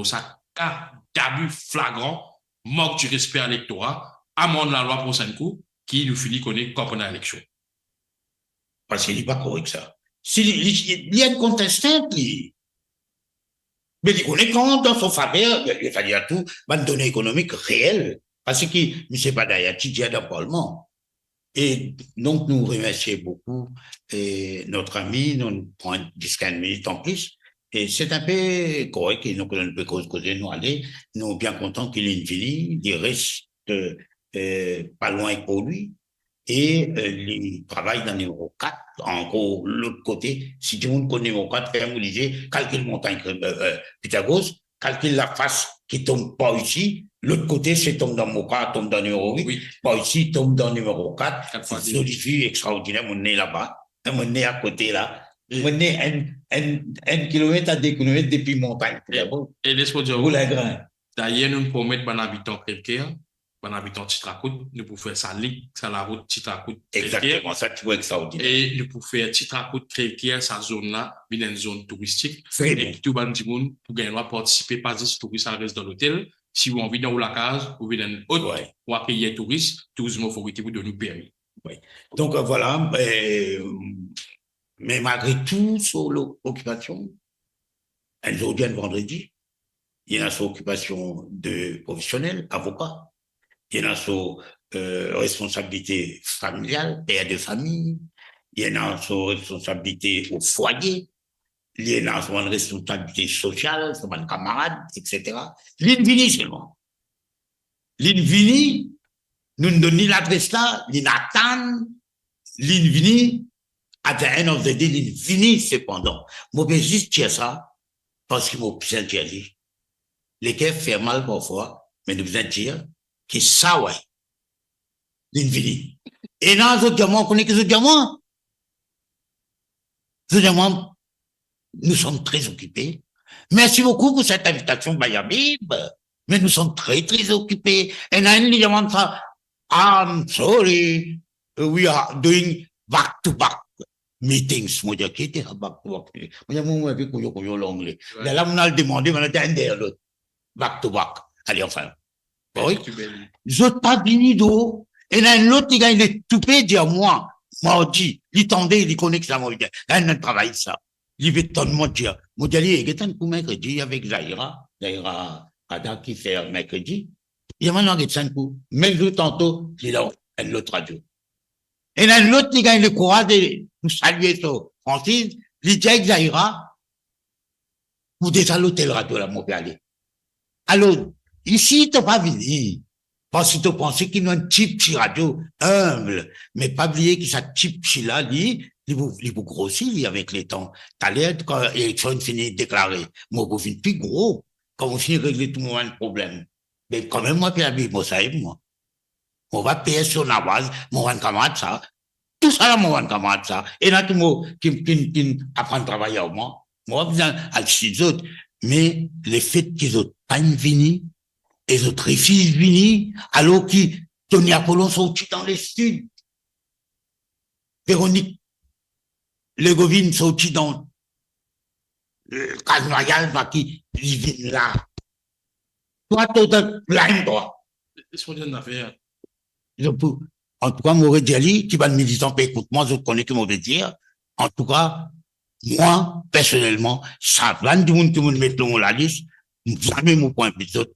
Ça, cas d'abus flagrant, manque du respect à l'électorat, amende la loi pour 5 coups, qui nous finit connaître quand on a l'élection. Parce qu'il n'est pas correct, ça. Il y a une contestante, mais il connaît quand dans son faveur, il fallait à tout, une donnée économique réelle, parce qu'il ne sait pas d'ailleurs, il y a dans le Parlement. Et donc, nous remercions beaucoup notre ami, nous prenons 10-15 minutes en plus, Et c'est un peu correct, et donc on peut causer, nous aller, nous bien contents qu'il est fini, il reste pas loin pour lui, et il travaille dans le numéro 4, en gros, l'autre côté, si tout le monde connaît le numéro 4, faire vous disiez, calcule montagne Pythagore, calcule la face qui tombe pas ici, l'autre côté, c'est tombe dans le numéro 4, tombe dans le numéro 8, oui. Pas ici, tombe dans le numéro 4, c'est solidifie extraordinaire, mon nez là-bas, mon nez à côté là, mon nez un kilomètre à 2 kilomètres depuis montagne. Et laisse-moi dire, d'ailleurs, nous promettons un habitant quelqu'un, un habitant Titracoute, nous pouvons faire ça la route Titracoute. Exactement, ça tu vois extraordinaire. Et nous pouvons faire Titracoute quelqu'un, sa zone là, une zone touristique. Et bon. Tout le monde pour gagner participer, pas si touristes reste dans l'hôtel. Si vous avez envie dans la case, vous venez dans autre, ouais. Pour accueillir touristes, tourisme autorité vous donne permis. Ouais. Donc voilà, mais malgré tout, sur l'occupation, aujourd'hui, un vendredi, il y en a sur occupation de professionnels, avocats, il y en a sur responsabilité familiale, père de famille, il y en a sur responsabilité au foyer, il y en a sur une responsabilité sociale, sur un camarade, etc. L'invini seulement. L'invini, nous ne donnons l'adresse là, l'inatteint, l'invini, at the end of the day, l'invini cependant. Moi, je vais juste dire ça, parce que moi, je dire, les cœurs font mal parfois, mais nous devons dire que ça, ouais, l'invini. Et dans les autres diamants, on connaît que les autres diamants. Les diamants, nous sommes très occupés. Merci beaucoup pour cette invitation, Bayabib. Mais nous sommes très, très occupés. And I diamant ça, I'm sorry, we are doing back-to-back meetings. Moi, j'ai quitté back-to-back. Moi, j'ai vu l'anglais. Là, on a demandé, on a dit un derrière l'autre. Back-to-back. Allez, enfin. Oui. Je pas fini d'eau. Et là, l'autre, il est tout payé, dire moi, mardi, il tendait, il connaît que ça m'a dit. Là, il travaille ça. Il veut tout le monde dire. Moi, j'ai dit, il y a un coup mercredi avec Zaira Ada qui fait mercredi. Il y a maintenant un coup. Mais le tantôt, il a un autre radio. Et là, l'autre, il gagne le courage de saluer sur Francis. Il dit avec Zaira, pour déjà l'hôtel radio, là, mon père. Alors, ici, tu n'as pas venu. Parce que tu pensais qu'il y a un type de radio humble, mais pas oublier que ça type là, il vous grossit avec les temps. T'as l'air quand l'élection finit déclarée. Moi, vous finissez plus gros. Quand vous finissez régler tout le monde le problème. Mais quand même, moi, puis la Bible, moi. On va payer sur la base, mon camarade, ça. Tout ça, là, mon camarade, ça. Et là, tout le monde qui apprend à travailler au moins. Moi, bien, à les autres. Mais les faits qu'ils ont pas venu, et les autres filles venu, alors que Tony Apollon sont dans les studs. Véronique Legovine sorti dans le cadre royal, qui vient là. Toi, là, toi. C'est une affaire. En tout cas, Maurice Diali, qui va me dire, écoute-moi, je connais que je veux dire. En tout cas, moi, personnellement, ça va du monde qui me met dans la liste, jamais mon point épisode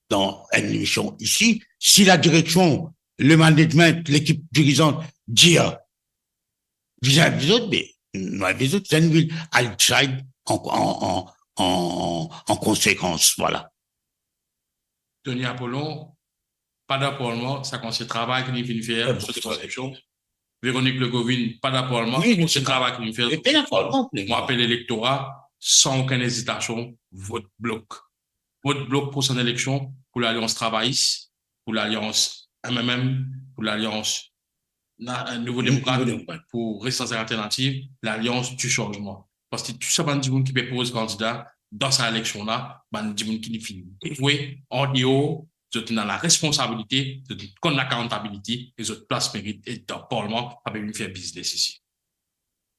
dans une émission ici. Si la direction, le management, l'équipe dirigeante dit, vis un épisode, mais, non, épisode, c'est une ville outside en conséquence, voilà. Tony Apollon, pas d'appolement, ça concerne le travail qu'il vient faire sur cette conception. Véronique Legovine, pas d'appolement, oui, c'est le travail qu'il vient faire. Moi, appelle l'électorat, sans aucune hésitation, vote bloc. Vote bloc pour son élection, pour l'Alliance travailliste, pour l'Alliance MMM, pour l'Alliance Nouveau Démocrate, pour Résistance Alternative, l'Alliance du changement. Parce que tout ça, c'est des gens qui proposent candidat dans cette élection-là, c'est des gens qui finissent. Oui, en dehors, vous êtes dans la responsabilité, vous êtes dans l'accountabilité, et votre place mérite et dans le Parlement, avec une faire business ici.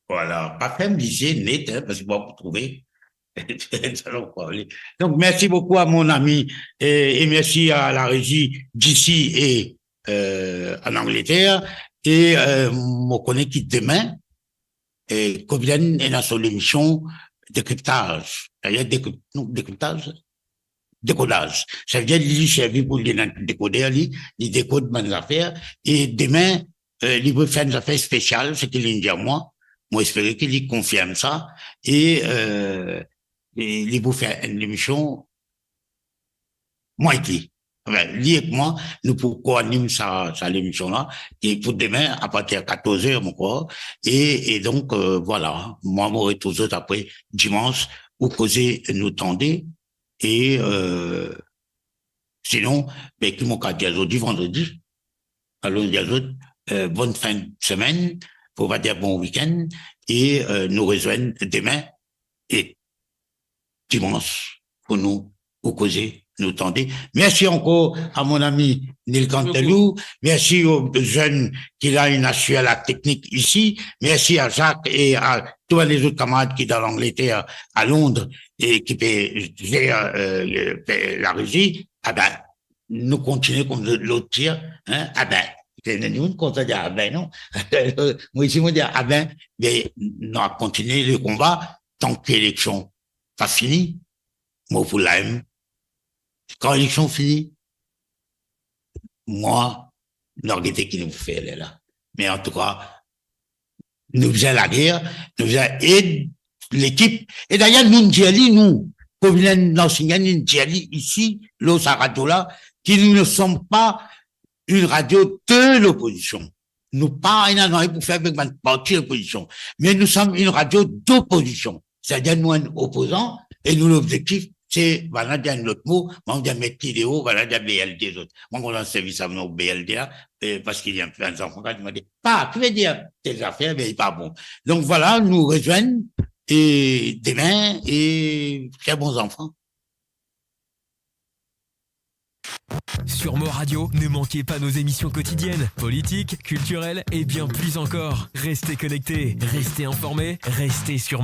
Voilà, pas faire business net, hein, parce que vous trouver. Donc, merci beaucoup à mon ami et merci à la régie d'ici et en Angleterre. Et mon connaît qui demain, et Covilen est dans son émission décryptage. D'ailleurs, décodage. Ça veut dire qu'il servi pour les décoder, il décode mes affaires. Et demain, il veut faire des affaires spéciales, ce qu'il dit à moi. Moi, j'espère qu'il confirme ça. Et et vous faire une émission, moi qui. Enfin, lié avec moi, nous pourquoi anime ça l'émission là, et pour demain, à partir de 14h, mon quoi. Et donc, voilà, moi, m'aurai tous autres après, dimanche, vous causez, nous tendez, et, sinon, ben, qui m'ont qu'à dire aujourd'hui, vendredi, alors, dire autres, bonne fin de semaine, pour pas dire bon week-end, et, nous rejoignent demain, et dimanche, pour nous, vous causer, nous tendez. Merci encore à mon ami Neil Cantelou. Merci aux jeunes qui a une assure à la technique ici. Merci à Jacques et à tous les autres camarades qui dans l'Angleterre, à Londres, et qui paient la régie. Ah ben, nous continuons comme l'autre tire, hein. Ah ben, nous continuons à dire, ah ben non. Moi ici, moi dire, ah ben, mais nous allons continuer le combat tant que l'élection pas finie. Moi, pour l'aime. Quand l'élection finit, moi, l'orgueil qui nous fait, elle est là. Mais en tout cas, nous faisons la guerre, nous faisons aider l'équipe. Et d'ailleurs, nous disons, comme nous disons ici, sa radio là, que nous ne sommes pas une radio de l'opposition. Nous pas une annonce pour faire avec une partie de l'opposition. Mais nous sommes une radio d'opposition. C'est-à-dire, nous, un opposant, et nous, l'objectif, c'est, voilà, dire un autre mot, on va mettre vidéo, voilà, dire BLD, les autres. Moi, on a un service à mon BLD, là, parce qu'il y a plein d'enfants qui m'ont dit, pas, tu veux dire, tes affaires, mais il n'est pas bon. Donc voilà, nous rejoignent, et demain, et très bons enfants. Sur Mo Radio, ne manquez pas nos émissions quotidiennes, politiques, culturelles et bien plus encore. Restez connectés, restez informés, restez sur